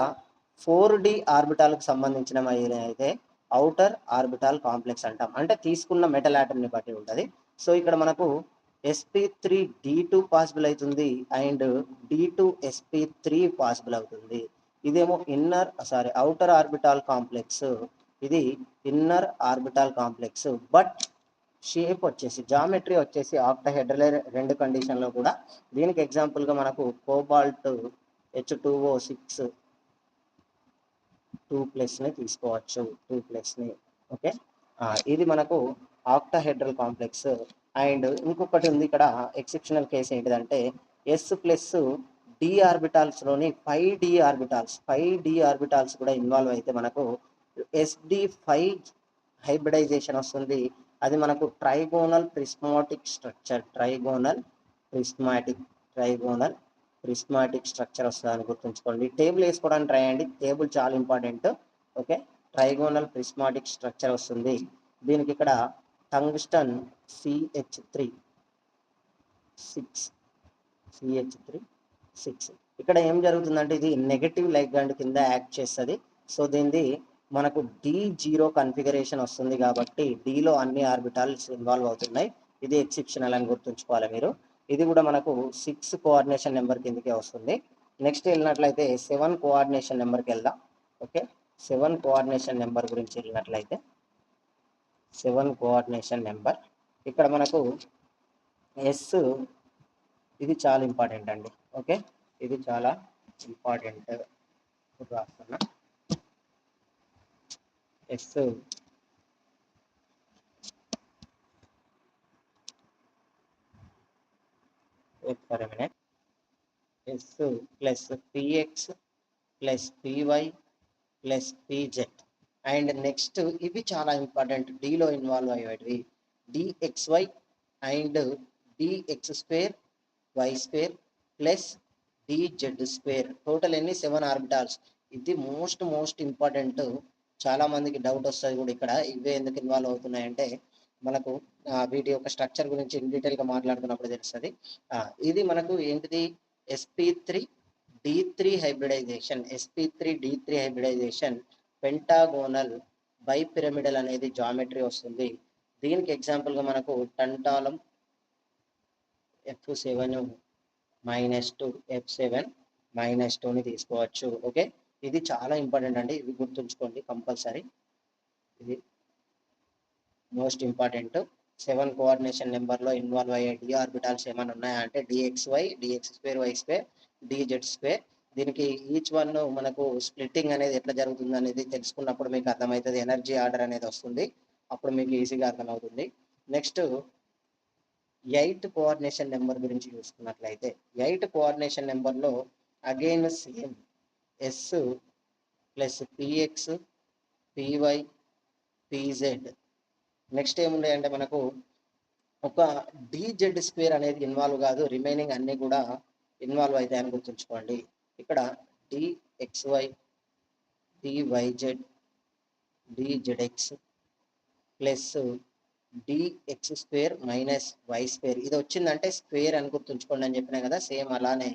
4D ఆర్బిటాల్కి సంబంధించినవి అయితే అవుటర్ ఆర్బిటాల్ కాంప్లెక్స్ అంటాం. అంటే తీసుకున్న మెటల్ ఆటమ్ని బట్టి ఉంటుంది. సో ఇక్కడ మనకు SP3D2 పాసిబుల్ అవుతుంది అండ్ D2SP3 పాసిబుల్ అవుతుంది. ఇదేమో అవుటర్ ఆర్బిటాల్ కాంప్లెక్స్, ఇది inner orbital complex. But shape వచ్చేసి జామెట్రీ వచ్చేసి ఆక్టాహెడ్రల్ రెండు కండిషన్లో కూడా. దీనికి ఎగ్జాంపుల్గా మనకు కోబాల్ట్ H2O6 2+ తీసుకోవచ్చు, 2+. ఓకే, ఇది మనకు ఆక్టాహెడ్రల్ కాంప్లెక్స్. అండ్ ఇంకొకటి ఉంది ఇక్కడ, ఎక్సెప్షనల్ కేసు ఏంటిదంటే S+D ఆర్బిటాల్స్లోని 5D ఆర్బిటాల్స్ కూడా ఇన్వాల్వ్ అయితే మనకు SD5 హైబ్రిడైజేషన్ వస్తుంది. అది మనకు trigonal prismatic structure, trigonal prismatic structure వస్తుంది అని గుర్తుంచుకోండి. టేబుల్ వేసుకోవడానికి ట్రై చేయండి, టేబుల్ చాలా important. Okay, trigonal prismatic structure వస్తుంది. దీనికి ఇక్కడ టంగ్స్టన్ CH3 6. ఇక్కడ ఏం జరుగుతుందంటే ఇది నెగటివ్ లైగండ్ కింద యాక్ట్ చేస్తుంది. సో దీనిది మనకు D0 కన్ఫిగరేషన్ వస్తుంది కాబట్టి Dలో అన్ని ఆర్బిటాల్స్ ఇన్వాల్వ్ అవుతున్నాయి. ఇది ఎక్సెప్షనల్ అని గుర్తుంచుకోవాలి మీరు. ఇది కూడా మనకు 6 కోఆర్డినేషన్ నెంబర్ కిందకే వస్తుంది. నెక్స్ట్ వెళ్ళినట్లయితే 7 కోఆర్డినేషన్ నెంబర్కి వెళ్దాం. ఓకే, 7 కోఆర్డినేషన్ నెంబర్ గురించి వెళ్ళినట్లయితే 7 కోఆర్డినేషన్ నెంబర్ ఇక్కడ మనకు ఎస్, ఇది చాలా ఇంపార్టెంట్ అండి. ఓకే, ఇది చాలా ఇంపార్టెంట్ రాస్తున్నా. S s plus px plus py plus pz. And next ఇవి చాలా ఇంపార్టెంట్, డిలో ఇన్వాల్వ్ అయ్యేవి DXY and DX² Y² plus DZ². Total ఎన్ని 7 ఆర్బిటాల్స్. ఇది మోస్ట్ ఇంపార్టెంట్. చాలా మందికి డౌట్ వస్తుంది కూడా ఇక్కడ, ఇవే ఎందుకు ఇన్వాల్వ్ అవుతున్నాయంటే మనకు వీటి యొక్క స్ట్రక్చర్ గురించి ఇన్ డీటెయిల్గా మాట్లాడుతున్నప్పుడు తెలుస్తుంది. ఇది మనకు ఏంటిది, SP3D3 హైబ్రిడైజేషన్, పెంటాగోనల్ బైపిరమిడల్ అనేది జామెట్రీ వస్తుంది. దీనికి ఎగ్జాంపుల్గా మనకు టంటాలం F7-2 F7-2ని తీసుకోవచ్చు. ఓకే, ఇది చాలా ఇంపార్టెంట్ అండి, ఇవి గుర్తుంచుకోండి కంపల్సరీ, ఇది మోస్ట్ ఇంపార్టెంట్. 7 కోఆర్డినేషన్ నెంబర్లో ఇన్వాల్వ్ అయ్యే D ఆర్బిటాల్స్ ఏమైనా ఉన్నాయా అంటే DXY, DX² Y², DZ². దీనికి ఈచ్ వన్ మనకు స్ప్లిట్టింగ్ అనేది ఎట్లా జరుగుతుంది అనేది తెలుసుకున్నప్పుడు మీకు అర్థమవుతుంది, ఎనర్జీ ఆర్డర్ అనేది వస్తుంది, అప్పుడు మీకు ఈజీగా అర్థమవుతుంది. నెక్స్ట్ 8 కోఆర్డినేషన్ నెంబర్ గురించి చూసుకున్నట్లయితే 8 కోఆర్డినేషన్ నెంబర్లో again same s plus px py pz. Next ఏముండే అంటే మనకు ఒక DZ² అనేది ఇన్వాల్వ్ కాదు, రిమైనింగ్ అన్నీ కూడా ఇన్వాల్వ్ అవుతాయని గుర్తుంచుకోండి. ఇక్కడ DXY DYZ DZX plus DX² minus Y². ఇది వచ్చిందంటే స్క్వేర్ అని గుర్తుంచుకోండి అని చెప్పినా కదా. సేమ్ అలానే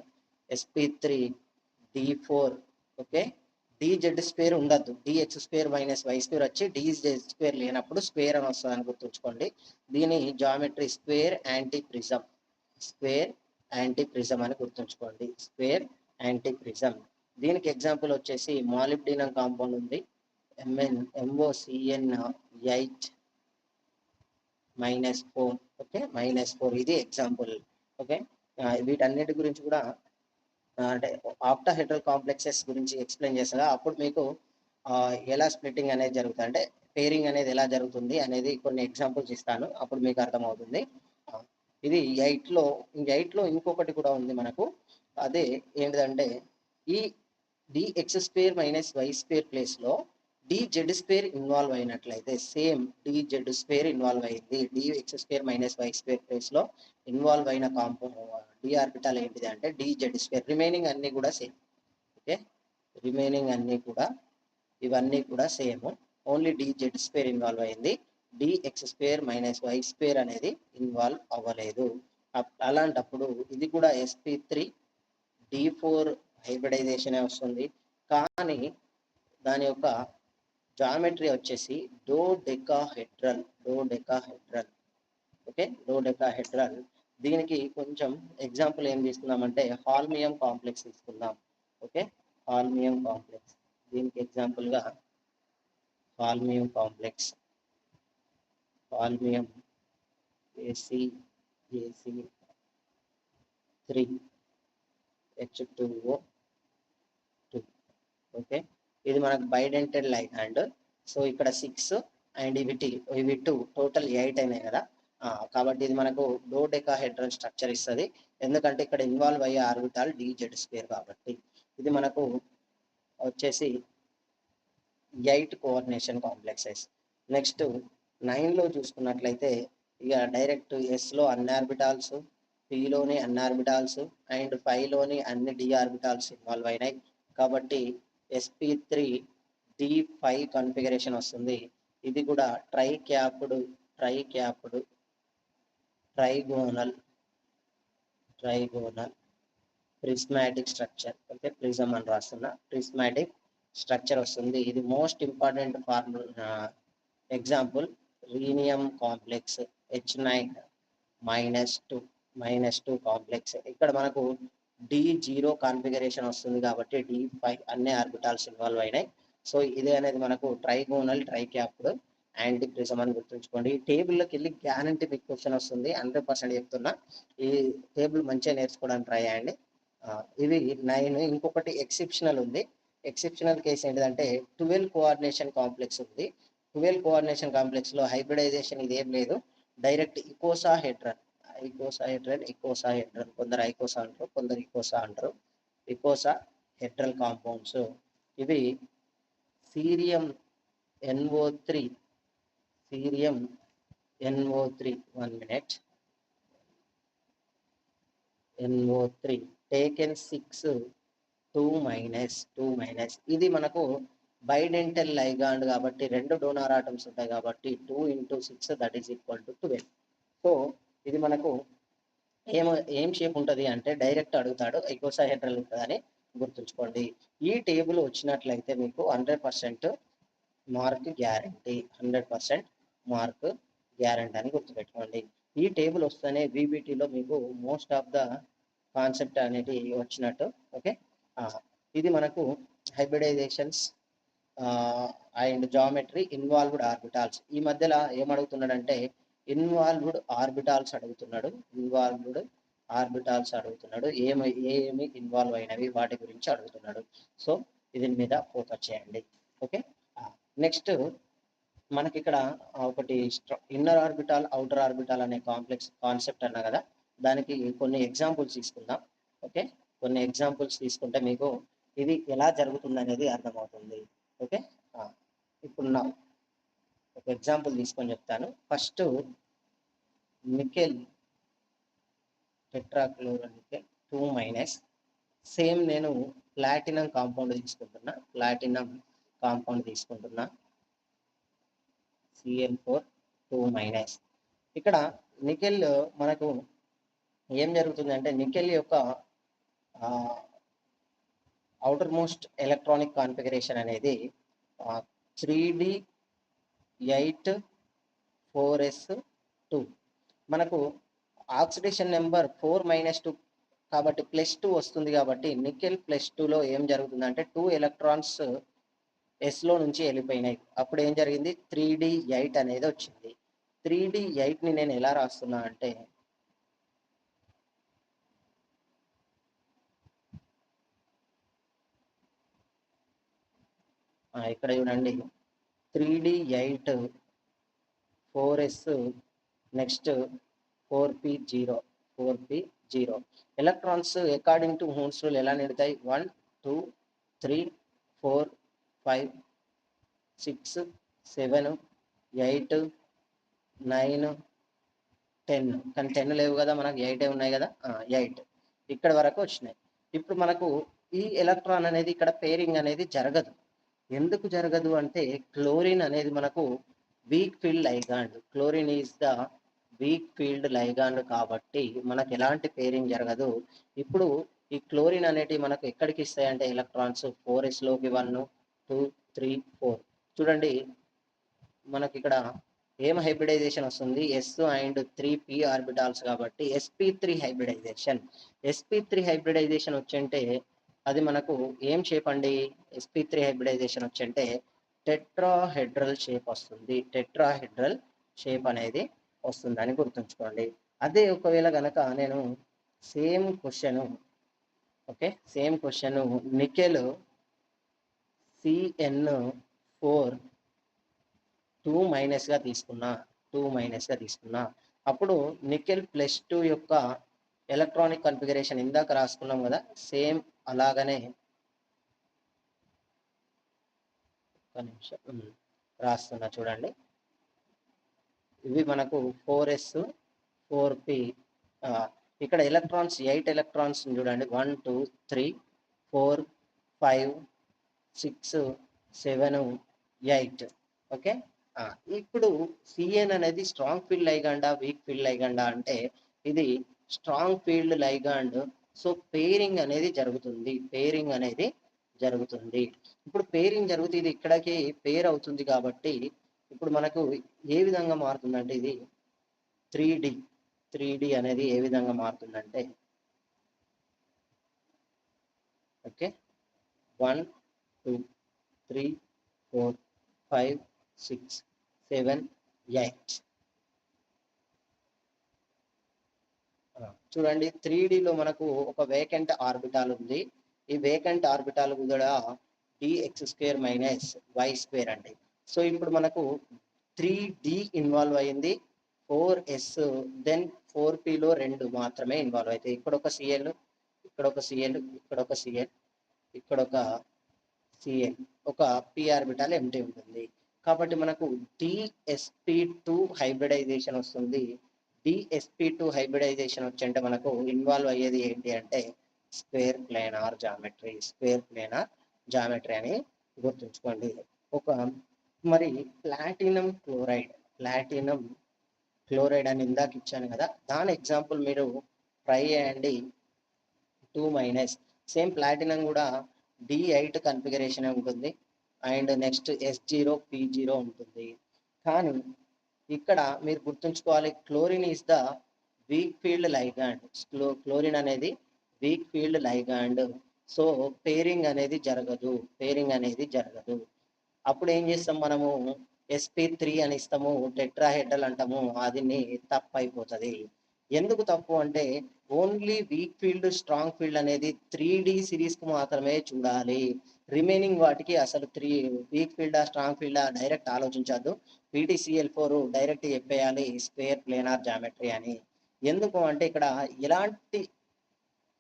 SP3D4. ఓకే, DZ² ఉండద్దు, DX² మైనస్ Y² వచ్చి DZ² లేనప్పుడు స్క్వేర్ అని వస్తుంది అని గుర్తుంచుకోండి. దీని జామెట్రీ స్క్వేర్ యాంటీ ప్రిజం అని గుర్తుంచుకోండి, స్క్వేర్ యాంటీ ప్రిజం. దీనికి ఎగ్జాంపుల్ వచ్చేసి మాలిబ్డినం కాంపౌండ్ ఉంది, MOCN8 -4. ఓకే, -4 ఇది ఎగ్జాంపుల్. ఓకే, వీటన్నిటి గురించి కూడా అంటే ఆక్టాహెడ్రల్ కాంప్లెక్సెస్ గురించి ఎక్స్ప్లెయిన్ చేస్తా. అప్పుడు మీకు ఎలా స్ప్లిట్టింగ్ అనేది జరుగుతుంది, అంటే పేరింగ్ అనేది ఎలా జరుగుతుంది అనేది కొన్ని ఎగ్జాంపుల్స్ ఇస్తాను, అప్పుడు మీకు అర్థమవుతుంది. ఇది 8లో ఇంకొకటి కూడా ఉంది మనకు. అదే ఏంటిదంటే ఈ dx² - y² ప్లేస్లో dz² ఇన్వాల్వ్ అయినట్లయితే, సేమ్ dz² ఇన్వాల్వ్ అయింది, dx² - y² ప్లేస్లో ఇన్వాల్వ్ అయిన డి ఆర్బిటాల్ ఏంటిది అంటే dz². రిమైనింగ్ అన్ని కూడా సేమ్. ఓకే, రిమైనింగ్ అన్ని కూడా ఇవన్నీ కూడా సేమ్, ఓన్లీ dz² ఇన్వాల్వ్ అయింది, dx² - y² అనేది ఇన్వాల్వ్ అవ్వలేదు. అలాంటప్పుడు ఇది కూడా sp3 d4 హైబ్రిడైజేషన్ వస్తుంది. కానీ దాని యొక్క జామెట్రీ వచ్చేసి డోడెకాహెడ్రల్. ఓకే, డోడెకాహెడ్రల్. దీనికి కొంచెం ఎగ్జాంపుల్ ఏం తీసుకుందామంటే హాల్మియం కాంప్లెక్స్ తీసుకుందాం. ఓకే, హాల్మియం కాంప్లెక్స్, దీనికి ఎగ్జాంపుల్గా holmium complex, holmium Ac3H2O2. Okay, ఇది మనకు బైడెంటెడ్ లైగాండ్. సో ఇక్కడ 6 అండ్ ఇవి 2, టోటల్ 8 అయినాయి కదా. కాబట్టి ఇది మనకు డోడెకాహెడ్రల్ స్ట్రక్చర్ ఇస్తుంది, ఎందుకంటే ఇక్కడ ఇన్వాల్వ్ అయ్యే ఆర్బిటాల్ dz² కాబట్టి. ఇది మనకు వచ్చేసి 8 కోఆర్డినేషన్ కాంప్లెక్సెస్. నెక్స్ట్ 9లో చూసుకున్నట్లయితే ఇక డైరెక్ట్ ఎస్లో అన్ని ఆర్బిటాల్స్, పిలోని అన్ని ఆర్బిటాల్స్ అండ్ 5లోని అన్ని డి ఆర్బిటాల్స్ ఇన్వాల్వ్ అయినాయి. కాబట్టి sp3 d5 కాన్ఫిగరేషన్ వస్తుంది. ఇది కూడా trigonal prismatic structure. Okay, prism అని రాస్తున్నా, ప్రిస్మాటిక్ స్ట్రక్చర్ వస్తుంది. ఇది most important example rhenium complex H9-2 complex. ఇక్కడ మనకు D0 కాన్ఫిగరేషన్ వస్తుంది కాబట్టి D5 అన్ని ఆర్బిటాల్స్ ఇన్వాల్వ్ అయినాయి. సో ఇది అనేది మనకు ట్రైగోనల్ ట్రైక్యాప్డ్ యాంటీ ప్రిజం అని గుర్తుంచుకోండి. ఈ టేబుల్లోకి వెళ్ళి గ్యారంటీ మీకు క్వశ్చన్ వస్తుంది, 100% చెప్తున్నా. ఈ టేబుల్ మంచిగా నేర్చుకోవడానికి ట్రై చేయండి. ఇవి 9. ఇంకొకటి ఎక్సెప్షనల్ ఉంది. ఎక్సెప్షనల్ కేసు ఏంటిదంటే 12 కోఆర్డినేషన్ కాంప్లెక్స్ ఉంది. 12 కోఆర్డినేషన్ కాంప్లెక్స్లో హైబ్రిడైజేషన్ ఇదేం లేదు, డైరెక్ట్ ఇకోసాహెడ్రల్. కొందరు ఐకోసా అంటారు, కొందరు ఇకోసా అంటారు. ఇకోసాహెడ్రల్ కాంపౌండ్స్ ఇవి cerium NO3 1 minute NO3 taken 6 2-. ఇది మనకు బైడెంటల్ లైగాండ్ కాబట్టి 2 డోనార్ ఆటమ్స్ ఉంటాయి కాబట్టి 2 × 6 = 12. సో ఇది మనకు ఏం షేప్ ఉంటుంది అంటే డైరెక్ట్ అడుగుతాడు, ఐకోసాహెడ్రల్ ఉంటుందని గుర్తుంచుకోండి. ఈ టేబుల్ వచ్చినట్లయితే మీకు 100% మార్క్ గ్యారంటీ, 100% మార్క్ గ్యారంటీ అని గుర్తుపెట్టుకోండి. ఈ టేబుల్ వస్తేనే VBTలో మీకు మోస్ట్ ఆఫ్ ద కాన్సెప్ట్ అనేది వచ్చినట్టు. ఓకే, ఇది మనకు హైబ్రిడైజేషన్స్ అండ్ జామెట్రీ, ఇన్వాల్వ్డ్ ఆర్బిటాల్స్. ఈ మధ్యలో ఏమడుగుతున్నాడంటే ఇన్వాల్వ్డ్ ఆర్బిటాల్స్ అడుగుతున్నాడు. ఏమి ఇన్వాల్వ్ అయినవి వాటి గురించి అడుగుతున్నాడు. సో దీని మీద ఫోకస్ చేయండి. ఓకే, నెక్స్ట్ మనకి ఇక్కడ ఒకటి ఇన్నర్ ఆర్బిటాల్, అవుటర్ ఆర్బిటాల్ అనే కాన్సెప్ట్ అన్నా కదా, దానికి కొన్ని ఎగ్జాంపుల్స్ తీసుకుందాం. ఓకే, కొన్ని ఎగ్జాంపుల్స్ తీసుకుంటే మీకు ఇది ఎలా జరుగుతుంది అనేది అర్థమవుతుంది. ఓకే, ఇప్పుడు నా ఒక ఎగ్జాంపుల్ తీసుకొని చెప్తాను. First nickel tetrachloronickel 2-. సేమ్ నేను ప్లాటినం కాంపౌండ్ తీసుకుంటున్నా, Cl4 2-. ఇక్కడ నికెల్ మనకు ఏం జరుగుతుంది అంటే నికెల్ యొక్క అవుటర్ మోస్ట్ ఎలక్ట్రానిక్ కాన్ఫిగరేషన్ అనేది 3d8 4s2. మనకు ఆక్సిడేషన్ నెంబర్ 4-2 కాబట్టి +2 వస్తుంది. కాబట్టి నికెల్ +2లో ఏం జరుగుతుందంటే 2 ఎలక్ట్రాన్స్ ఎస్లో నుంచి వెళ్ళిపోయినాయి. అప్పుడు ఏం జరిగింది, 3d8 అనేది వచ్చింది. 3D8ని నేను ఎలా రాస్తున్నా అంటే ఇక్కడ చూడండి 3D8 4s next 4p0 electrons according to Hund's rule ఎలా నిడతాయి 1 2 3 4 5 6 7 8 9 10 కానీ 10 లేవు కదా, మనకు 8 ఉన్నాయి కదా, 8 ఇక్కడ వరకు వచ్చినాయి. ఇప్పుడు మనకు ఈ ఎలక్ట్రాన్ అనేది ఇక్కడ పేరింగ్ అనేది జరగదు. ఎందుకు జరగదు అంటే క్లోరిన్ అనేది మనకు weak field ligand, chlorine is the weak field ligand కాబట్టి మనకు ఎలాంటి పేరింగ్ జరగదు. ఇప్పుడు ఈ క్లోరిన్ అనేటివి మనకు ఎక్కడికి ఇస్తాయంటే ఎలక్ట్రాన్స్ 4s లోకి 1 2 3 4 చూడండి. మనకి ఇక్కడ ఏం హైబ్రిడైజేషన్ వస్తుంది, s అండ్ 3p ఆర్బిటాల్స్ కాబట్టి sp3 హైబ్రిడైజేషన్ వచ్చంటే అది మనకు ఏం షేప్ అండి, sp3 హైబ్రిడైజేషన్ వచ్చంటే టెట్రాహెడ్రల్ షేప్ వస్తుంది. టెట్రాహెడ్రల్ షేప్ అనేది వస్తుంది అని గుర్తుంచుకోండి. అదే ఒకవేళ గనక నేను సేమ్ క్వశ్చన్ నికెల్ CN4 2- గా తీసుకున్నా అప్పుడు నికెల్ +2 యొక్క ఎలక్ట్రానిక్ కన్ఫిగరేషన్ ఇందాక రాసుకున్నాం కదా, సేమ్ అలాగనే ఒక నిమిషం రాస్తున్నా చూడండి. ఇవి మనకు 4s 4p, ఇక్కడ ఎలక్ట్రాన్స్ 8 ఎలక్ట్రాన్స్ చూడండి 1 2 3 4 5 6 7 8. ఓకే, ఇప్పుడు సిఎన్ అనేది స్ట్రాంగ్ ఫీల్డ్ లైగాండా వీక్ ఫీల్డ్ లైగాండా అంటే ఇది strong field ligand. So pairing అనేది జరుగుతుంది. ఇప్పుడు పేరింగ్ జరుగుతుంది, ఇది ఇక్కడికి పేర్ అవుతుంది కాబట్టి ఇప్పుడు మనకు ఏ విధంగా మారుతుందంటే ఇది 3D అనేది ఏ విధంగా మారుతుందంటే ఓకే 1 2 3 4 5 6 7 8 చూడండి. 3Dలో మనకు ఒక వేకెంట్ ఆర్బిటాల్ ఉంది. ఈ వేకెంట్ ఆర్బిటాల్ కూడా dx² - y² అండి. సో ఇప్పుడు మనకు 3D ఇన్వాల్వ్ అయింది, 4s దెన్ 4pలో 2 మాత్రమే ఇన్వాల్వ్ అవుతాయి. ఇక్కడ ఒక Cl, ఇక్కడ ఒక Cl, ఇక్కడ ఒక Cl, ఇక్కడ ఒక Cl, ఒక p ఆర్బిటాల్ ఎంటీ ఉంటుంది. కాబట్టి మనకు dsp2 హైబ్రిడైజేషన్ వస్తుంది. dsp2 హైబ్రిడైజేషన్ వచ్చంటే మనకు ఇన్వాల్వ్ అయ్యేది ఏంటి అంటే స్క్వేర్ ప్లేనార్ జామెట్రీ అని గుర్తుంచుకోండి. మరి ప్లాటినం క్లోరైడ్ అని ఇందాక ఇచ్చాను కదా, దాని ఎగ్జాంపుల్ మీరు ట్రై చేయండి. 2- సేమ్ ప్లాటినం కూడా D8 కన్ఫిగరేషన్ ఉంటుంది అండ్ నెక్స్ట్ S0 P0 ఉంటుంది. కానీ ఇక్కడ మీరు గుర్తుంచుకోవాలి, chlorine is the weak field ligand. Chlorine అనేది weak field ligand. So pairing అనేది జరగదు. అప్పుడు ఏం చేస్తాం మనము, sp3 అని ఇస్తాము, టెట్రాహెడ్రల్ అంటాము, అది తప్పు అయిపోతుంది. ఎందుకు తప్పు అంటే only weak field strong field అనేది 3D సిరీస్ కు మాత్రమే చూడాలి. రిమైనింగ్ వాటికి అసలు వీక్ ఫీల్డా స్ట్రాంగ్ ఫీల్డా డైరెక్ట్ ఆలోచించద్దు. PtCl4 డైరెక్ట్ చెప్పేయాలి స్క్వేర్ ప్లేనార్ జామెట్రీ అని. ఎందుకు అంటే ఇక్కడ ఎలాంటి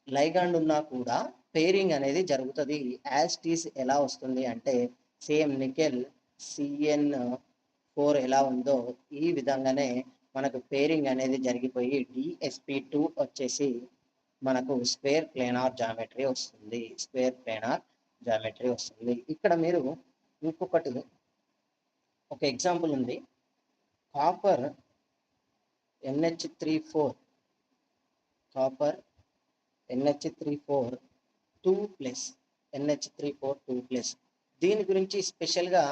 లైగాండ్ ఉన్నా కూడా పేరింగ్ అనేది జరుగుతుంది. యాస్టీస్ ఎలా వస్తుంది అంటే సేమ్ నికెల్ CN4 ఎలా ఉందో ఈ విధంగానే మనకు పేరింగ్ అనేది జరిగిపోయి dsp2 వచ్చేసి మనకు స్క్వేర్ ప్లేనార్ జామెట్రీ వస్తుంది. ఇక్కడ మీరు ఇంకొకటి ఒక ఎగ్జాంపుల్ ఉంది. కాపర్ NH34 2+, దీని గురించి స్పెషల్గా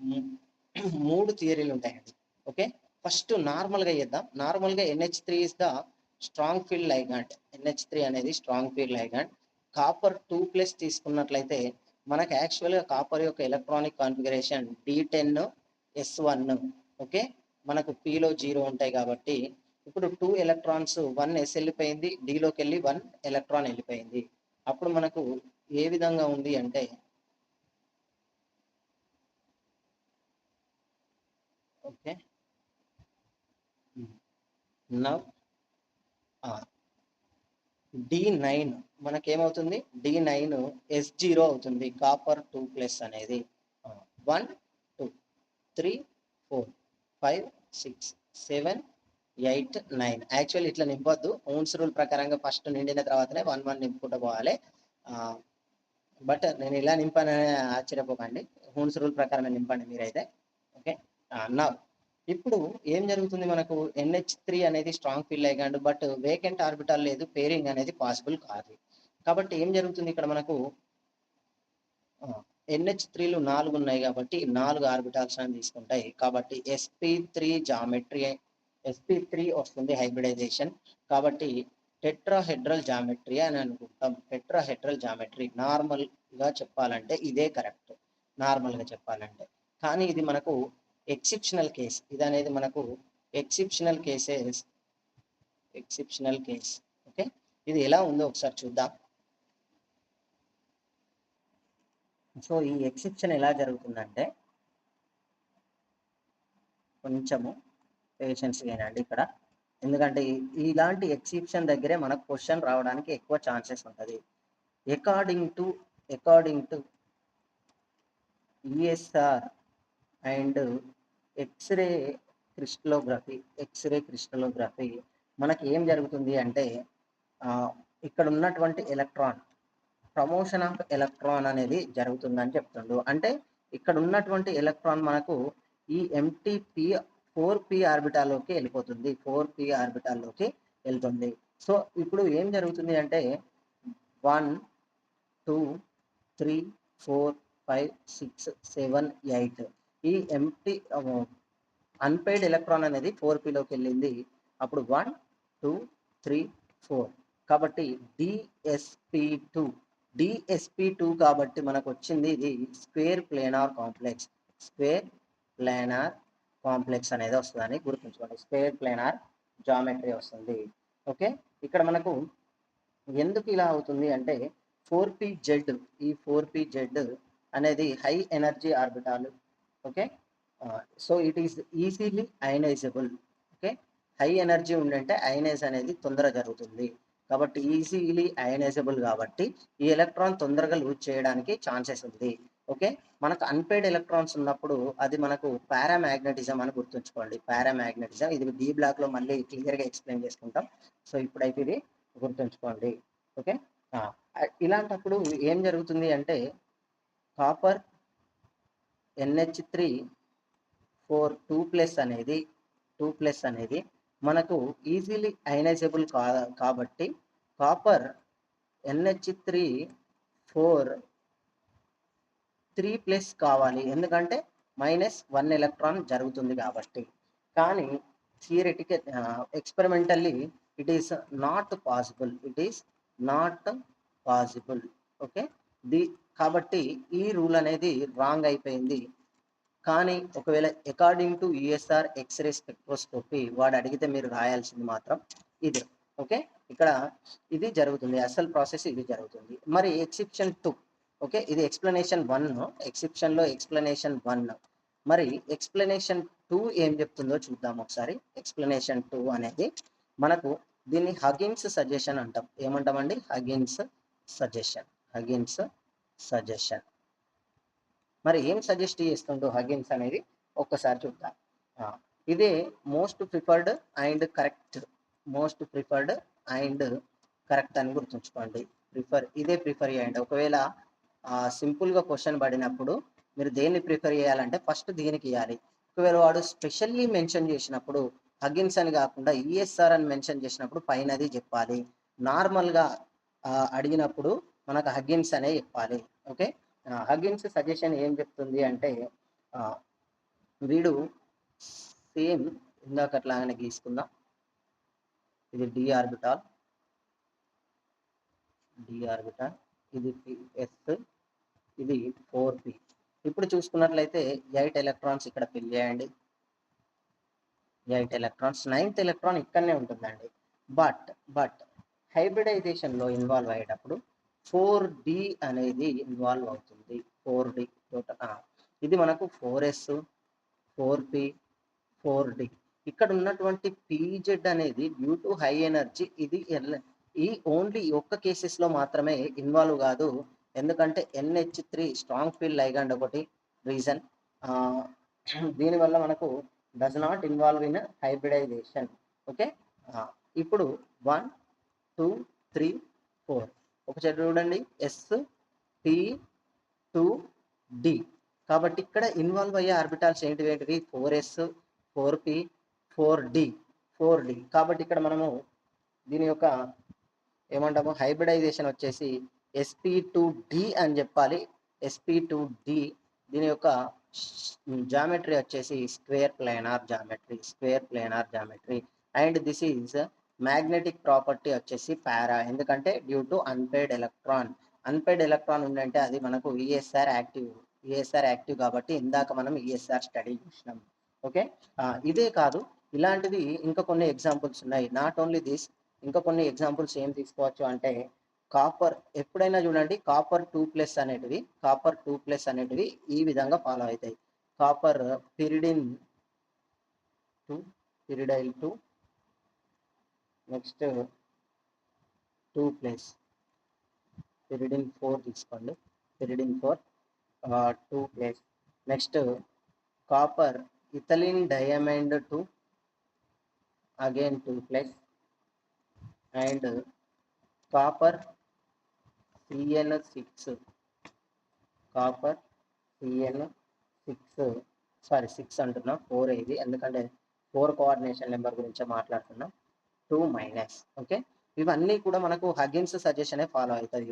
3 థియరీలు ఉంటాయండి. ఓకే, ఫస్ట్ నార్మల్గా చేద్దాం. నార్మల్గా NH3 is the strong field ligand. NH3 అనేది స్ట్రాంగ్ ఫీల్డ్ లైగాండ్. కాపర్ 2+ తీసుకున్నట్లయితే మనకు యాక్చువల్గా కాపర్ యొక్క ఎలక్ట్రానిక్ కాన్ఫిగరేషన్ D10S1. ఓకే, మనకు Pలో 0 ఉంటాయి కాబట్టి ఇప్పుడు 2 ఎలక్ట్రాన్స్ 1 S వెళ్ళిపోయింది, Dలోకి వెళ్ళి 1 ఎలక్ట్రాన్ వెళ్ళిపోయింది. అప్పుడు మనకు ఏ విధంగా ఉంది అంటే okay now D9 మనకేమవుతుంది, D9 S0 అవుతుంది, కాపర్ 2+ అనేది 1 2 3 4 5 6 7 8 9. యాక్చువల్లీ ఇట్లా నింపొద్దు, ఓమ్స్ రూల్ ప్రకారంగా ఫస్ట్ నిండిన తర్వాతనే 1 1 నింపుకుంటూ పోవాలి. బట్ నేను ఇలా నింపానని ఆశ్చర్యపోకండి, ఓమ్స్ రూల్ ప్రకారమే నింపండి మీరైతే. ఓకే నా ఇప్పుడు ఏం జరుగుతుంది, మనకు NH3 అనేది స్ట్రాంగ్ ఫీల్డ్ అయ్యాడు, బట్ వేకెంట్ ఆర్బిటాల్ లేదు, పేరింగ్ అనేది పాసిబుల్ కాదు. కాబట్టి ఏం జరుగుతుంది ఇక్కడ మనకు NH3లు 4 ఉన్నాయి కాబట్టి 4 ఆర్బిటాల్స్ అని తీసుకుంటాయి. కాబట్టి sp3 జామెట్రీ, sp3 వస్తుంది హైబ్రిడైజేషన్. కాబట్టి టెట్రాహెడ్రల్ జామెట్రీ అని అనుకుంటాం. టెట్రాహెడ్రల్ జామెట్రీ నార్మల్గా చెప్పాలంటే ఇదే కరెక్ట్, నార్మల్గా చెప్పాలంటే. కానీ ఇది మనకు ఎక్సెప్షనల్ కేస్, ఇది అనేది మనకు ఎక్సెప్షనల్ కేస్. ఓకే, ఇది ఎలా ఉందో ఒకసారి చూద్దాం. సో ఈ ఎక్సెప్షన్ ఎలా జరుగుతుందంటే కొంచెము పేషెన్స్ ఏనండి ఇక్కడ, ఎందుకంటే ఇలాంటి ఎక్సెప్షన్ దగ్గరే మనకు క్వశ్చన్ రావడానికి ఎక్కువ ఛాన్సెస్ ఉంటుంది. According to ESR and x ray crystallography మనకి ఏం జరుగుతుంది అంటే ఇక్కడ ఉన్నటువంటి ఎలక్ట్రాన్ ప్రమోషన్ ఆఫ్ ఎలక్ట్రాన్ అనేది జరుగుతుందని చెప్తుండు. అంటే ఇక్కడ ఉన్నటువంటి ఎలక్ట్రాన్ మనకు ఈ MTP 4p ఆర్బిటాల్లోకి వెళ్ళిపోతుంది, 4p ఆర్బిటాల్లోకి వెళ్తుంది. సో ఇప్పుడు ఏం జరుగుతుంది అంటే 1 2 3 4 5 6 7 8 ఈ ఎంటీ అన్పెయిడ్ ఎలక్ట్రాన్ అనేది 4pలోకి వెళ్ళింది. అప్పుడు 1 2 3 4 కాబట్టి DSP2 కాబట్టి మనకు వచ్చింది ఇది స్క్వేర్ ప్లేనార్ కాంప్లెక్స్ అనేది వస్తుందని గుర్తుంచుకోండి. స్క్వేర్ ప్లేనార్ జామెట్రీ వస్తుంది. ఓకే, ఇక్కడ మనకు ఎందుకు ఇలా అవుతుంది అంటే 4pz, ఈ 4pz అనేది high energy orbital. Okay, so it is easily ionizable. Okay, high energy ఉండంటే అయనైజ్ అనేది తొందరగా జరుగుతుంది. కాబట్టి ఈజీలీ అయనైజబుల్ కాబట్టి ఈ ఎలక్ట్రాన్ తొందరగా లూజ్ చేయడానికి ఛాన్సెస్ ఉంది. ఓకే, మనకు అన్పెయిడ్ ఎలక్ట్రాన్స్ ఉన్నప్పుడు అది మనకు పారామాగ్నెటిజం అని గుర్తుంచుకోండి. పారామాగ్నెటిజం ఇది D బ్లాక్లో మళ్ళీ క్లియర్గా ఎక్స్ప్లెయిన్ చేసుకుంటాం. సో ఇప్పుడైతే ఇది గుర్తుంచుకోండి. ఓకే, ఇలాంటప్పుడు ఏం జరుగుతుంది అంటే కాపర్ NH3 2+ అనేది మనకు ఈజీలీ అయనైజబుల్ కాబట్టి కాపర్ NH3 కావాలి, ఎందుకంటే -1 ఎలక్ట్రాన్ జరుగుతుంది కాబట్టి. కానీ theoretical experimentally it is not possible. Okay, కాబట్టి ఈ రూల్ అనేది రాంగ్ అయిపోయింది. కానీ ఒకవేళ according to ESR x ray spectroscopy వాడు అడిగితే మీరు రాయాల్సింది మాత్రం ఇది. ఓకే, ఇక్కడ ఇది జరుగుతుంది, అసలు ప్రాసెస్ ఇది జరుగుతుంది. మరి ఎక్సెప్షన్ 2, ఓకే, ఇది ఎక్స్ప్లెనేషన్ 1, ఎక్సెప్షన్లో ఎక్స్ప్లెనేషన్ 1. మరి ఎక్స్ప్లెనేషన్ 2 ఏం చెప్తుందో చూద్దాం ఒకసారి. ఎక్స్ప్లెనేషన్ 2 అనేది మనకు దీన్ని హగ్గిన్స్ సజెషన్ అంటాం. ఏమంటామండి? హగ్గిన్స్ సజెషన్. మరి ఏం సజెస్ట్ చేస్తుందో హగ్గిన్స్ అనేది ఒక్కసారి చూద్దాం. ఇదే మోస్ట్ ప్రిఫర్డ్ అండ్ కరెక్ట్ అని గుర్తుంచుకోండి. ఇదే ప్రిఫర్ చేయండి. ఒకవేళ సింపుల్గా క్వశ్చన్ పడినప్పుడు మీరు దేన్ని ప్రిఫర్ చేయాలంటే ఫస్ట్ దీనికి ఇవ్వాలి. ఒకవేళ వాడు స్పెషల్లీ మెన్షన్ చేసినప్పుడు హగ్గిన్స్ అని కాకుండా ESR అని మెన్షన్ చేసినప్పుడు పైనది చెప్పాలి. నార్మల్గా అడిగినప్పుడు మనకు హగ్గిన్స్ అనే చెప్పాలి. ఓకే, హగ్గిన్స్ సజెషన్ ఏం చెప్తుంది అంటే వీడు సేమ్ ఇందాకట్లాగానే గీసుకుందాం. ఇది D ఆర్బిటాల్, ఇది S, ఇది 4p. ఇప్పుడు చూసుకున్నట్లయితే 8 ఎలక్ట్రాన్స్ ఇక్కడ ఫిల్ చేయండి. 8 ఎలక్ట్రాన్స్, 9th ఎలక్ట్రాన్ ఇక్కడనే ఉంటుందండి. బట్ హైబ్రిడైజేషన్లో ఇన్వాల్వ్ అయ్యేటప్పుడు 4d అనేది ఇన్వాల్వ్ అవుతుంది. 4d ఇది మనకు 4s 4p 4d. ఇక్కడ ఉన్నటువంటి pz అనేది డ్యూ టు హై ఎనర్జీ, ఇది ఈ ఓన్లీ ఒక్క కేసెస్లో మాత్రమే ఇన్వాల్వ్ కాదు. ఎందుకంటే NH3 స్ట్రాంగ్ ఫీల్డ్ లైగాండ్ ఒకటి రీజన్, దీనివల్ల మనకు does not involve in hybridization. Okay, ఇప్పుడు 1 2 3 4 ఒకసారి చూడండి, sp2d. కాబట్టి ఇక్కడ ఇన్వాల్వ్ అయ్యే ఆర్బిటాల్స్ ఏంటివి? 4s 4p 4d 4d. కాబట్టి ఇక్కడ మనము దీని యొక్క ఏమంటాము, హైబ్రిడైజేషన్ వచ్చేసి sp2d అని చెప్పాలి. sp2d. దీని యొక్క జామెట్రీ వచ్చేసి square planar geometry. And this is magnetic property వచ్చేసి పారా, ఎందుకంటే డ్యూ టు అన్పేడ్ ఎలక్ట్రాన్ ఉందంటే అది మనకు ఈఎస్ఆర్ యాక్టివ్ కాబట్టి ఇందాక మనం ఈఎస్ఆర్ స్టడీ చేసినాం. ఓకే, ఇదే కాదు, ఇలాంటివి ఇంకా కొన్ని ఎగ్జాంపుల్స్ ఉన్నాయి. నాట్ ఓన్లీ దిస్, ఇంకా కొన్ని ఎగ్జాంపుల్స్ ఏం తీసుకోవచ్చు అంటే కాపర్. ఎప్పుడైనా చూడండి, కాపర్ 2+ అనేటివి ఈ విధంగా ఫాలో అవుతాయి. కాపర్ పిరిడిన్ 2, పిరిడైల్ 2, నెక్స్ట్ 2+, పిరిడిన్ 4 తీసుకోండి, pyridine 4 2+. Next copper ethylene diamond 2, again 2+. And copper CN6, copper CN6, sorry 6 అంటున్నా, 4 ఇది, ఎందుకంటే 4 కోఆర్డినేషన్ నెంబర్ గురించి మాట్లాడుతున్నాం. 2-. ఓకే, ఇవన్నీ కూడా మనకు హగ్గిన్స్ సజెషనే ఫాలో అవుతుంది.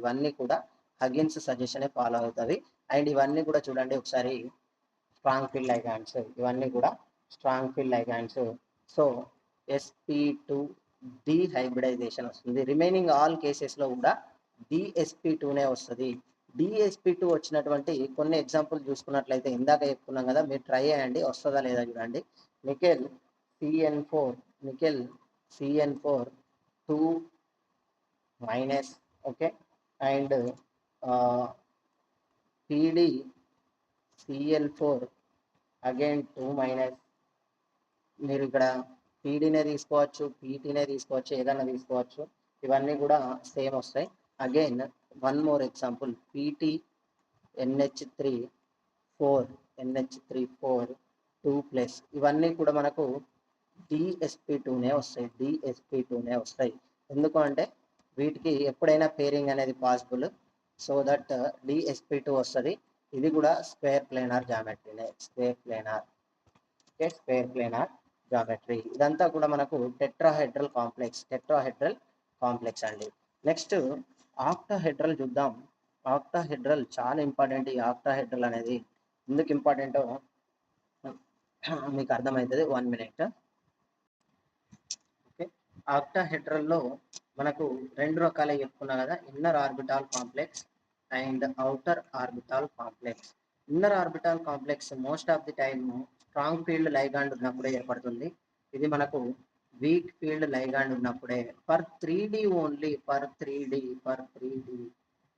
అండ్ ఇవన్నీ కూడా చూడండి ఒకసారి, స్ట్రాంగ్ ఫీల్డ్ లైగాండ్స్, ఇవన్నీ కూడా strong field ligands. So sp2d hybridization వస్తుంది. రిమైనింగ్ ఆల్ కేసెస్లో కూడా dsp2నే వస్తుంది. dsp2 వచ్చినటువంటి కొన్ని ఎగ్జాంపుల్ చూసుకున్నట్లయితే ఇందాక చెప్పుకున్నాం కదా, మీరు ట్రై చేయండి, వస్తుందా లేదా చూడండి. Nickel CN4 2-. Okay, and PdCl4 again 2-. మీరు ఇక్కడ పీడీనే తీసుకోవచ్చు, పీటీనే తీసుకోవచ్చు, ఏదైనా తీసుకోవచ్చు, ఇవన్నీ కూడా సేమ్ వస్తాయి. Again one more example, NH3 4 2+. ఇవన్నీ కూడా మనకు dsp2నే వస్తాయి. ఎందుకు అంటే వీటికి ఎప్పుడైనా పేరింగ్ అనేది పాసిబుల్, సో దట్ dsp2 వస్తుంది. ఇది కూడా స్క్వేర్ ప్లానార్ జామెట్రీనే, స్క్వేర్ ప్లానార్ జామెట్రీ. ఇదంతా కూడా మనకు టెట్రాహెడ్రల్ కాంప్లెక్స్ అండి. నెక్స్ట్ ఆక్టాహెడ్రల్ చూద్దాం. ఆక్టాహెడ్రల్ చాలా ఇంపార్టెంట్. ఈ ఆక్టాహెడ్రల్ అనేది ఎందుకు ఇంపార్టెంటో మీకు అర్థమవుతుంది. 1 minute. ఓకే, ఆక్టాహెడ్రల్లో మనకు 2 రకాలు చెప్పుకున్నా కదా, inner orbital complex and outer orbital complex. Inner orbital complex most of the time strong field ligand ఉన్నప్పుడే ఏర్పడుతుంది. ఇది మనకు వీక్ ఫీల్డ్ లైగాండ్ ఉన్నప్పుడే, for 3D only, for 3D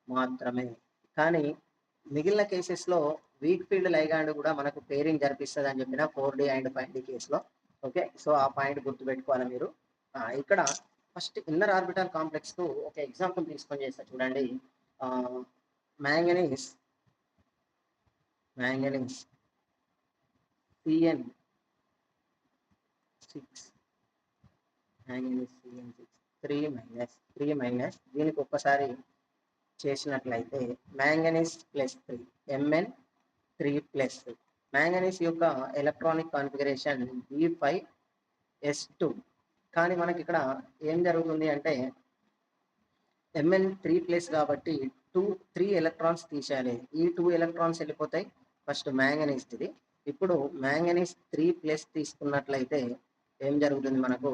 మాత్రమే. కానీ మిగిలిన కేసెస్లో వీక్ ఫీల్డ్ లైగాండ్ కూడా మనకు పేరింగ్ జరిపిస్తుంది అని చెప్పిన 4D అండ్ 5D కేసులో. ఓకే, సో ఆ పాయింట్ గుర్తుపెట్టుకోవాలి మీరు. ఇక్కడ ఫస్ట్ ఇన్నర్ ఆర్బిటాల్ కాంప్లెక్స్ కు ఒక ఎగ్జాంపుల్ తీసుకొని చేస్తా చూడండి. Manganese CN6 3-. దీనికి ఒక్కసారి చేసినట్లయితే మ్యాంగనీస్ +3 Mn3+. మ్యాంగనీస్ యొక్క ఎలక్ట్రానిక్ కాన్ఫిగరేషన్ B5s2. కానీ మనకి ఇక్కడ ఏం జరుగుతుంది అంటే Mn3+ కాబట్టి 3 ఎలక్ట్రాన్స్ తీసేయాలి. ఈ 2 ఎలక్ట్రాన్స్ వెళ్ళిపోతాయి ఫస్ట్ మ్యాంగనీస్ ఇది. ఇప్పుడు మ్యాంగనీస్ 3+ తీసుకున్నట్లయితే ఏం జరుగుతుంది, మనకు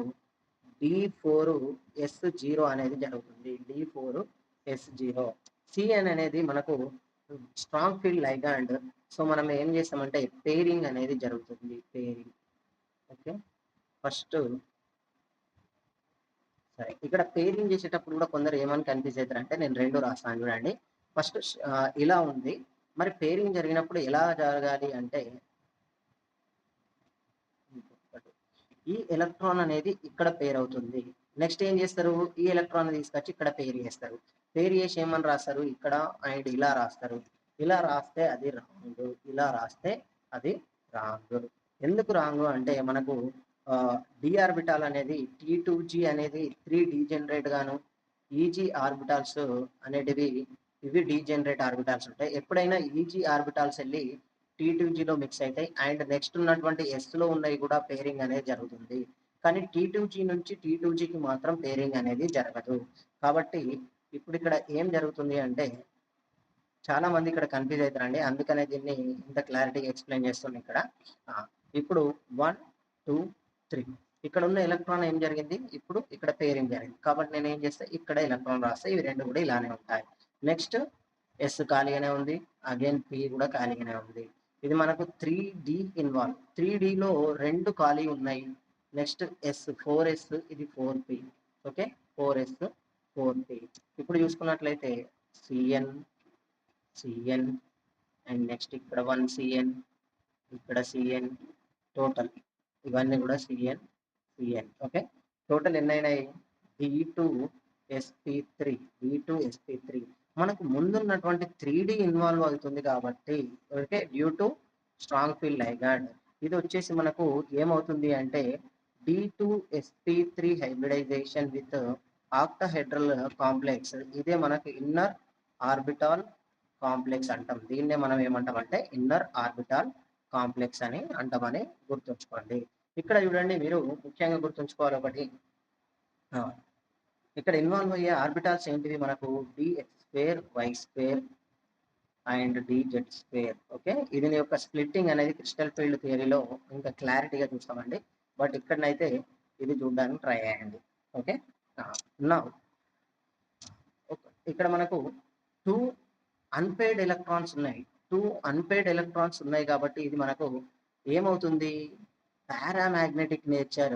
D4s0 అనేది జరుగుతుంది. D4s0. Cn అనేది మనకు స్ట్రాంగ్ ఫీల్డ్ లైగాండ్. సో మనం ఏం చేస్తామంటే పేరింగ్ అనేది జరుగుతుంది. ఓకే, ఫస్ట్ సరే, ఇక్కడ పేరింగ్ చేసేటప్పుడు కూడా కొందరు ఏమని కన్ఫ్యూజ్ అవుతారు అంటే, నేను రెండు రాస్తాను చూడండి. ఫస్ట్ ఇలా ఉంది, మరి పేరింగ్ జరిగినప్పుడు ఎలా జరగాలి అంటే, ఈ ఎలక్ట్రాన్ అనేది ఇక్కడ పేర్ అవుతుంది. నెక్స్ట్ ఏం చేస్తారు, ఈ ఎలక్ట్రాన్ తీసుకొచ్చి ఇక్కడ పేర్ చేస్తారు. పేర్ చేసి ఏమని రాస్తారు, ఇక్కడ అండ్ ఇలా రాస్తారు. ఇలా రాస్తే అది రాంగ్, ఇలా రాస్తే అది రాంగ్. ఎందుకు రాంగ్ అంటే, మనకు డి ఆర్బిటాల్ అనేది T2G అనేది 3 డీజనరేట్ గాను, ఈజీ ఆర్బిటాల్స్ అనేటివి ఇవి డీజనరేట్ ఆర్బిటాల్స్ ఉంటాయి. ఎప్పుడైనా ఈజీ ఆర్బిటాల్స్ వెళ్ళి T2Gలో మిక్స్ అవుతాయి అండ్ నెక్స్ట్ ఉన్నటువంటి Sలో ఉన్నవి కూడా పేరింగ్ అనేది జరుగుతుంది. కానీ T2G నుంచి T2Gకి మాత్రం పేరింగ్ అనేది జరగదు. కాబట్టి ఇప్పుడు ఇక్కడ ఏం జరుగుతుంది అంటే, చాలా మంది ఇక్కడ కన్ఫ్యూజ్ అవుతారండి, అందుకనే దీన్ని ఇంత క్లారిటీగా ఎక్స్ప్లెయిన్ చేస్తుంది ఇక్కడ. ఇప్పుడు 1 2 3 ఇక్కడ ఉన్న ఎలక్ట్రాన్ ఏం జరిగింది, ఇప్పుడు ఇక్కడ పేరింగ్ జరిగింది. కాబట్టి నేను ఏం చేస్తే ఇక్కడ ఎలక్ట్రాన్ రాస్తే ఇవి రెండు కూడా ఇలానే ఉంటాయి. నెక్స్ట్ S ఖాళీగానే ఉంది, అగైన్ P కూడా ఖాళీగానే ఉంది. ఇది మనకు 3D ఇన్వాల్వ్. 3Dలో రెండు ఖాళీ ఉన్నాయి. నెక్స్ట్ S 4S, ఇది 4P. Okay, 4S 4P. ఇప్పుడు చూసుకున్నట్లయితే Cn Cn అండ్ నెక్స్ట్ ఇక్కడ 1 Cn, ఇక్కడ Cn, టోటల్ ఇవన్నీ కూడా Cn Cn. ఓకే, టోటల్ ఎన్ని అయినాయి, D2sp3 D2sp3. మనకు ముందున్నటువంటి 3D ఇన్వాల్వ్ అవుతుంది కాబట్టి, okay, due to strong field ligand. ఇది వచ్చేసి మనకు ఏమవుతుంది అంటే, D2sp3 hybridisation with octahedral complex. ఇదే మనకు ఇన్నర్ ఆర్బిటాల్ కాంప్లెక్స్ అంటాం. దీన్నే మనం ఏమంటాం అంటే ఇన్నర్ ఆర్బిటాల్ కాంప్లెక్స్ అని అంటామని గుర్తుంచుకోండి. ఇక్కడ చూడండి, మీరు ముఖ్యంగా గుర్తుంచుకోవాలి ఒకటి, ఇక్కడ ఇన్వాల్వ్ అయ్యే ఆర్బిటాల్స్ ఏంటివి, మనకు dx2 y2 and dz2. Okay, ఇది యొక్క స్ప్లిట్టింగ్ అనేది క్రిస్టల్ ఫీల్డ్ థియరీలో ఇంకా క్లారిటీగా చూస్తామండి, బట్ ఇక్కడనైతే ఇది చూడడానికి ట్రై చేయండి. ఓకే, నా ఇక్కడ మనకు 2 అన్పెయిడ్ ఎలక్ట్రాన్స్ ఉన్నాయి. 2 అన్పెయిడ్ ఎలక్ట్రాన్స్ ఉన్నాయి కాబట్టి ఇది మనకు ఏమవుతుంది, పారామాగ్నెటిక్ నేచర్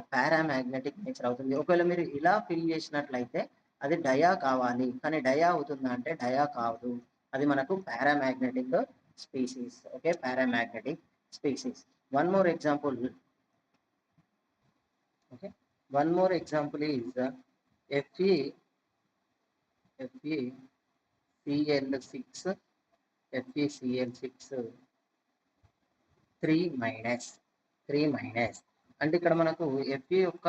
అవుతుంది. ఒకవేళ మీరు ఇలా ఫిల్ చేసినట్లయితే అది డయా కావాలి, కానీ డయా అవుతుందా అంటే డయా కాదు, అది మనకు paramagnetic species. Okay, paramagnetic species. One more example. Okay, one more example is FeCl6 3 అంటే ఇక్కడ మనకు Fe యొక్క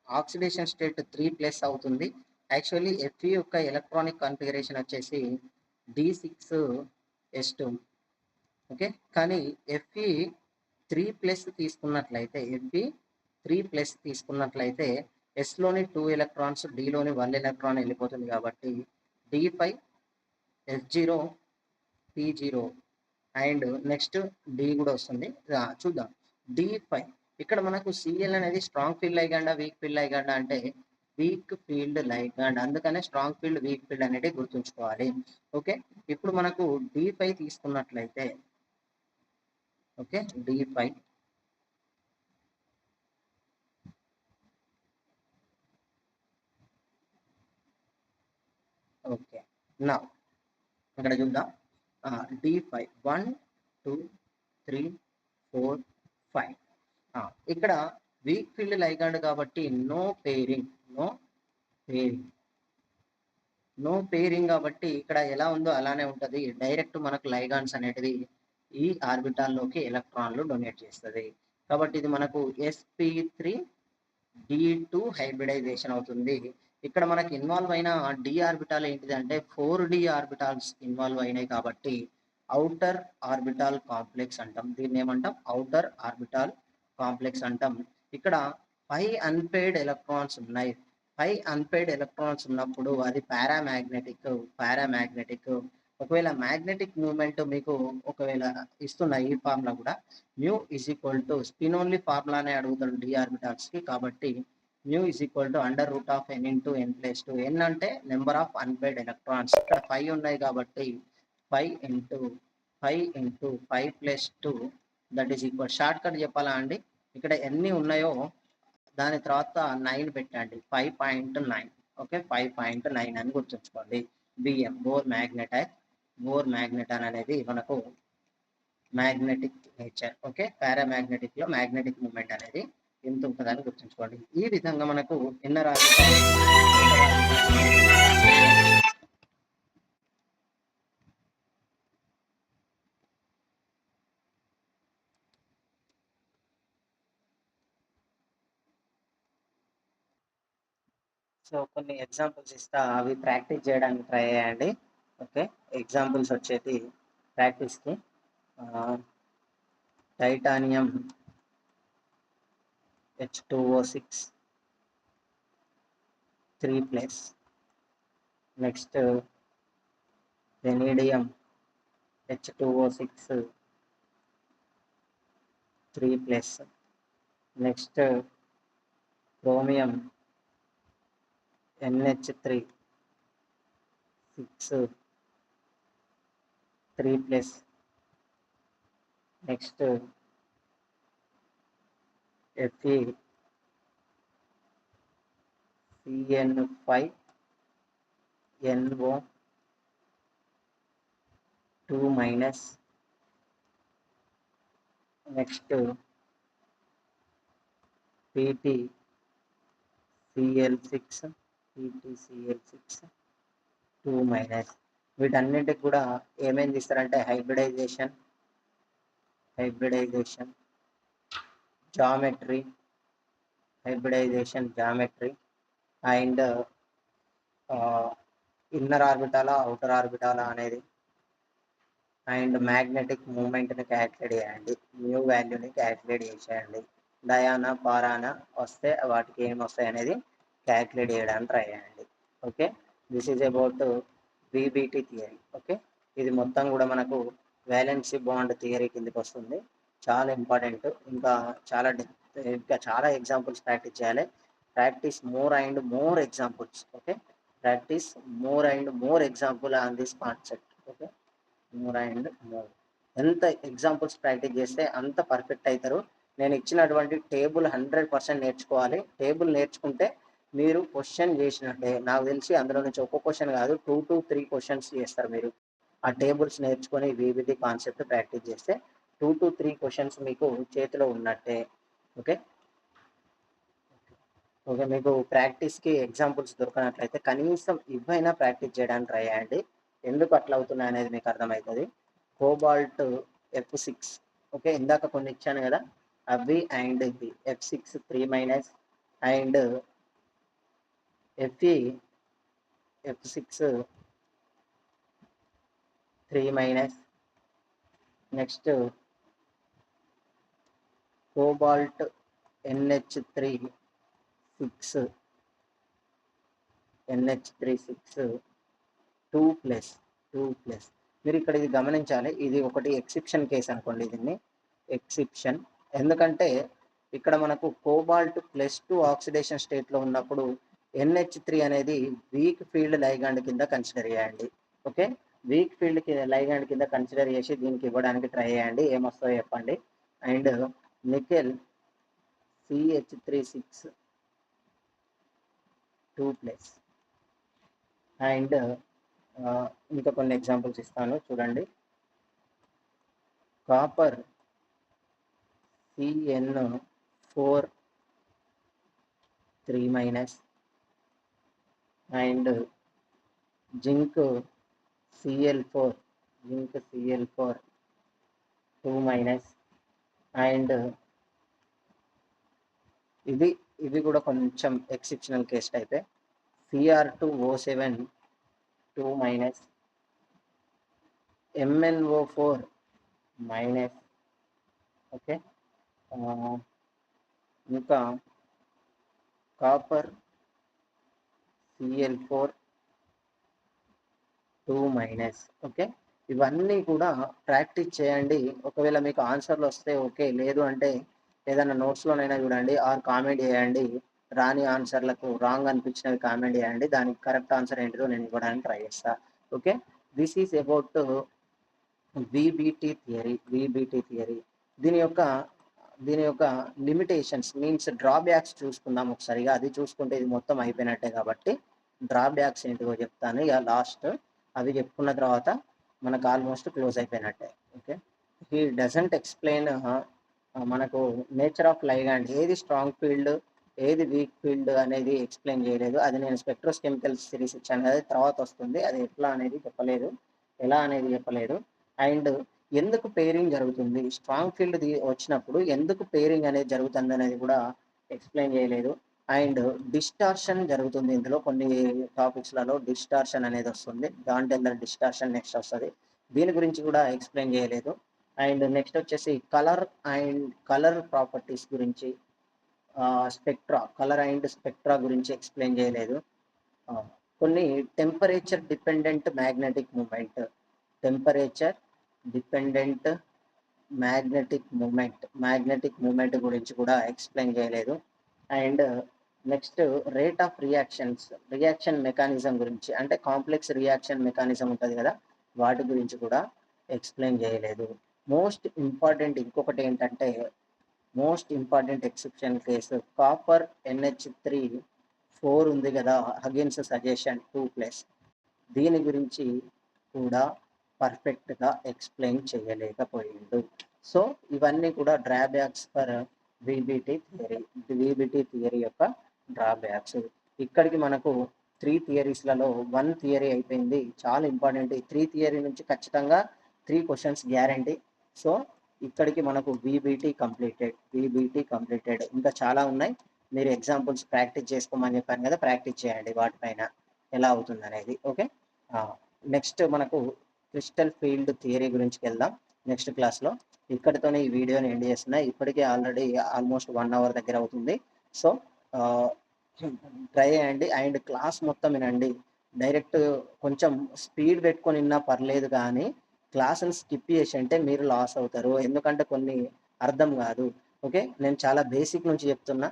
ఆక్సిడేషన్ స్టేట్ 3+ అవుతుంది. యాక్చువల్లీ Fe యొక్క ఎలక్ట్రానిక్ కాన్ఫిగరేషన్ వచ్చేసి D6s2. ఓకే, కానీ Fe3+ తీసుకున్నట్లయితే Sలోని 2 ఎలక్ట్రాన్స్, Dలోని 1 ఎలక్ట్రాన్ వెళ్ళిపోతుంది కాబట్టి D5S0P0 అండ్ నెక్స్ట్ D కూడా వస్తుంది. చూద్దాం, D5 ఇక్కడ మనకు Cl అనేది స్ట్రాంగ్ ఫీల్డ్ లైగాండా, వీక్ ఫీల్డ్ లైగాండా అంటే వీక్ ఫీల్డ్ లైగాండ్, అందుకనే స్ట్రాంగ్ ఫీల్డ్ వీక్ ఫీల్డ్ అనేది గుర్తుంచుకోవాలి. ఓకే, ఇప్పుడు మనకు D5 తీసుకున్నట్లయితే, ఓకే, D5 ఓకే. నా ఇక్కడ చూద్దాం, D5 1 2 3 4 5. ఇక్కడ వీక్ ఫీల్డ్ లైగాండ్ కాబట్టి నో పేరింగ్ కాబట్టి ఇక్కడ ఎలా ఉందో అలానే ఉంటుంది. డైరెక్ట్ మనకు లైగాండ్స్ అనేటివి ఈ ఆర్బిటాల్లోకి ఎలక్ట్రాన్లు డొనేట్ చేస్తుంది. కాబట్టి ఇది మనకు sp3d2 హైబ్రిడైజేషన్ అవుతుంది. ఇక్కడ మనకి ఇన్వాల్వ్ అయిన డి ఆర్బిటాల్ ఏంటిది అంటే 4D ఆర్బిటాల్స్ ఇన్వాల్వ్ అయినాయి కాబట్టి అవుటర్ ఆర్బిటాల్ కాంప్లెక్స్ అంటాం. దీన్ని ఏమంటాం, అవుటర్ ఆర్బిటాల్ కాంప్లెక్స్ అంటాం. ఇక్కడ 5 అన్పెయిడ్ ఎలక్ట్రాన్స్ ఉన్నాయి. 5 అన్పెయిడ్ ఎలక్ట్రాన్స్ ఉన్నప్పుడు అది పారామాగ్నెటిక్. ఒకవేళ మ్యాగ్నెటిక్ మూవ్మెంట్ మీకు ఒకవేళ ఇస్తున్న ఈ ఫార్ములా కూడా mu is equal to spin only ఫార్ములానే అడుగుతాడు డి ఆర్బిటాల్స్ కి, కాబట్టి mu is equal to √n into n+2. n అంటే నెంబర్ ఆఫ్ అన్పెయిడ్ ఎలక్ట్రాన్స్, ఇక్కడ 5 ఉన్నాయి కాబట్టి 5 into 5 + 2 that is equal. Short cut చెప్పాలా అండి, ఇక్కడ ఎన్ని ఉన్నాయో దాని తర్వాత 9 పెట్టండి. 5.9. ఓకే, 5.9 అని గుర్తుంచుకోండి. BM Bohr magnetite. Bohr magneton అనేది మనకు మ్యాగ్నెటిక్ నేచర్. ఓకే, పారామాగ్నెటిక్ లో మ్యాగ్నెటిక్ మూమెంట్ అనేది ఎంత ఉంటుందని గుర్తుంచుకోండి. ఈ విధంగా మనకు ఇన్నర్ ఆర్బిటాల్, సో కొన్ని ఎగ్జాంపుల్స్ ఇస్తా, అవి ప్రాక్టీస్ చేయడానికి ట్రై చేయండి. ఓకే, ఎగ్జాంపుల్స్ వచ్చేది ప్రాక్టీస్కి titanium H2O6 3+. Next vanadium H2O6 3+. Next chromium NH3 6 3+. Next Fe CN5 NO 2-. Next PtCl6 2-. వీటన్నిటికి కూడా ఏమేమి తీస్తారంటే హైబ్రిడైజేషన్, జామెట్రీ, అండ్ ఇన్నర్ ఆర్బిటాలా అవుటర్ ఆర్బిటాలా అనేది, అండ్ మ్యాగ్నెటిక్ మూమెంట్ని క్యాల్కులేట్ చేయండి, న్యూ వాల్యూని క్యాల్కులేట్ చేసేయండి. డయానా పారానా వస్తే వాటికి ఏం వస్తాయి అనేది క్యాల్కులేట్ చేయడానికి ట్రై చేయండి. Okay, this is about VBT theory. Okay, ఇది మొత్తం కూడా మనకు వ్యాలెన్సీ బాండ్ థియరీ కిందకి వస్తుంది. చాలా ఇంపార్టెంట్. ఇంకా చాలా ఎగ్జాంపుల్స్ ప్రాక్టీస్ చేయాలి. Practice more and more examples. Okay, practice more and more example on this concept. Okay, more and more. ఎంత ఎగ్జాంపుల్స్ ప్రాక్టీస్ చేస్తే అంత పర్ఫెక్ట్ అవుతారు. నేను ఇచ్చినటువంటి టేబుల్ 100% నేర్చుకోవాలి. టేబుల్ నేర్చుకుంటే మీరు క్వశ్చన్ చేసినట్టే. నాకు తెలిసి అందులో నుంచి ఒక్క క్వశ్చన్ కాదు, 2 to 3 క్వశ్చన్స్ చేస్తారు మీరు. ఆ టేబుల్స్ నేర్చుకొని వివిధ కాన్సెప్ట్ ప్రాక్టీస్ చేస్తే 2 to 3 క్వశ్చన్స్ మీకు చేతిలో ఉన్నట్టే. ఓకే, మీకు ప్రాక్టీస్కి ఎగ్జాంపుల్స్ దొరకనట్లయితే కనీసం ఇవైనా ప్రాక్టీస్ చేయడానికి ట్రై చేయండి. ఎందుకు అట్లా అవుతున్నాయి అనేది మీకు అర్థమవుతుంది. Cobalt F6. ఓకే, ఇందాక కొన్ని ఇచ్చాను కదా అవి, అండ్ ఇది F6 3-, and Fe F6 3-. Next cobalt NH3 6 2+. మీరు ఇక్కడ ఇది గమనించాలి, ఇది ఒకటి ఎక్సెప్షన్ కేసు అనుకోండి. దీన్ని ఎక్సెప్షన్ ఎందుకంటే ఇక్కడ మనకు కోబాల్ట్ +2 ఆక్సిడేషన్ స్టేట్లో ఉన్నప్పుడు NH3 అనేది వీక్ ఫీల్డ్ లైగాండ్ కింద కన్సిడర్ చేయండి. ఓకే, వీక్ ఫీల్డ్ లైగాండ్ కింద కన్సిడర్ చేసి దీనికి ఇవ్వడానికి ట్రై చేయండి, ఏమొస్తాయో చెప్పండి. And nickel CH36 2+. అండ్ ఇంకా కొన్ని ఎగ్జాంపుల్స్ ఇస్తాను చూడండి. Copper CN4 3-. And zinc CL4 2-. And ఇవి కూడా కొంచెం ఎక్సెప్షనల్ కేస్ అయితే Cr2O7 2-. MnO4 -. ఓకే, ఇంకా కాపర్ Cl4 2-. ఓకే, ఇవన్నీ కూడా ప్రాక్టీస్ చేయండి. ఒకవేళ మీకు ఆన్సర్లు వస్తే ఓకే, లేదు అంటే ఏదైనా నోట్స్లోనైనా చూడండి, ఆర్ కామెంట్ చేయండి. రాని ఆన్సర్లకు రాంగ్ అనిపించినవి కామెంట్ చేయండి, దానికి కరెక్ట్ ఆన్సర్ ఏంటిదో నేను ఇవ్వడానికి ట్రై చేస్తాను. Okay, this is about VBT theory. దీని యొక్క దీని యొక్క లిమిటేషన్స్ మీన్స్ డ్రాబ్యాక్స్ చూసుకుందాం ఒకసారిగా. అది చూసుకుంటే ఇది మొత్తం అయిపోయినట్టే కాబట్టి డ్రాబ్యాక్స్ ఏంటివో చెప్తాను ఇక లాస్ట్. అవి చెప్పుకున్న తర్వాత మనకు ఆల్మోస్ట్ క్లోజ్ అయిపోయినట్టే. ఓకే, హీ డజంట్ ఎక్స్ప్లెయిన్ మనకు నేచర్ ఆఫ్ లైగాండ్, ఏది స్ట్రాంగ్ ఫీల్డ్ ఏది వీక్ ఫీల్డ్ అనేది ఎక్స్ప్లెయిన్ చేయలేదు. అది నేను స్పెక్ట్రోకెమికల్ సిరీస్ ఇచ్చాను కదా, తర్వాత వస్తుంది. అది ఎట్లా అనేది చెప్పలేదు, ఎలా అనేది చెప్పలేదు. అండ్ ఎందుకు పేరింగ్ జరుగుతుంది, స్ట్రాంగ్ ఫీల్డ్ వచ్చినప్పుడు ఎందుకు పేరింగ్ అనేది జరుగుతుంది అనేది కూడా ఎక్స్ప్లెయిన్ చేయలేదు. అండ్ డిస్టార్షన్ జరుగుతుంది ఇందులో కొన్ని టాపిక్స్లలో, డిస్టార్షన్ అనేది వస్తుంది. దాంట్లో డిస్టార్షన్ నెక్స్ట్ వస్తుంది, దీని గురించి కూడా ఎక్స్ప్లెయిన్ చేయలేదు. అండ్ నెక్స్ట్ వచ్చేసి కలర్ అండ్ కలర్ ప్రాపర్టీస్ గురించి, స్పెక్ట్రా, కలర్ అండ్ స్పెక్ట్రా గురించి ఎక్స్ప్లెయిన్ చేయలేదు. కొన్ని temperature dependent magnetic moment, temperature dependent magnetic moment గురించి కూడా ఎక్స్ప్లెయిన్ చేయలేదు. And next rate of reaction mechanism గురించి, అంటే కాంప్లెక్స్ రియాక్షన్ మెకానిజం ఉంటుంది కదా, వాటి గురించి కూడా ఎక్స్ప్లెయిన్ చేయలేదు. మోస్ట్ ఇంపార్టెంట్ ఇంకొకటి ఏంటంటే, most important exception case copper NH3 ఉంది కదా, హగిన్స్ సజెషన్ 2+, దీని గురించి కూడా పర్ఫెక్ట్గా ఎక్స్ప్లెయిన్ చేయలేకపోయిండు. సో ఇవన్నీ కూడా డ్రాబ్యాక్స్ ఫర్ VBT థియరీ యొక్క డ్రాబ్యాక్స్. ఇక్కడికి మనకు 3 థియరీస్లలో 1 థియరీ అయిపోయింది. చాలా ఇంపార్టెంట్. ఈ 3 థియరీ నుంచి ఖచ్చితంగా 3 క్వశ్చన్స్ గ్యారంటీ. సో ఇక్కడికి మనకు VBT కంప్లీటెడ్. ఇంకా చాలా ఉన్నాయి, మీరు ఎగ్జాంపుల్స్ ప్రాక్టీస్ చేసుకోమని చెప్పాను కదా, ప్రాక్టీస్ చేయండి వాటిపైన ఎలా అవుతుంది అనేది. ఓకే, నెక్స్ట్ మనకు క్రిస్టల్ ఫీల్డ్ థియరీ గురించి వెళ్దాం నెక్స్ట్ క్లాస్లో. ఇక్కడితోనే ఈ వీడియోని ఎండ్ చేస్తున్నా. ఇప్పటికే ఆల్రెడీ ఆల్మోస్ట్ 1 అవర్ దగ్గర అవుతుంది. సో ట్రై చేయండి అండ్ క్లాస్ మొత్తం వినండి. డైరెక్ట్ కొంచెం స్పీడ్ పెట్టుకొని విన్నా పర్లేదు, కానీ క్లాసులు స్కిప్ చేసి అంటే మీరు లాస్ అవుతారు, ఎందుకంటే కొన్ని అర్థం కాదు. ఓకే, నేను చాలా బేసిక్ నుంచి చెప్తున్నా,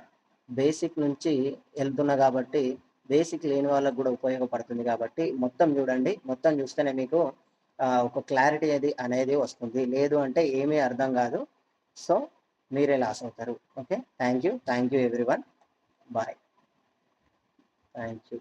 బేసిక్ నుంచి వెళ్తున్నా కాబట్టి బేసిక్ లేని వాళ్ళకు కూడా ఉపయోగపడుతుంది. కాబట్టి మొత్తం చూడండి, మొత్తం చూస్తేనే మీకు ఒక క్లారిటీ అనేది వస్తుంది. లేదు అంటే ఏమీ అర్థం కాదు. సో మీరే లాస్ అవుతారు. Okay, thank you everyone, bye, thank you.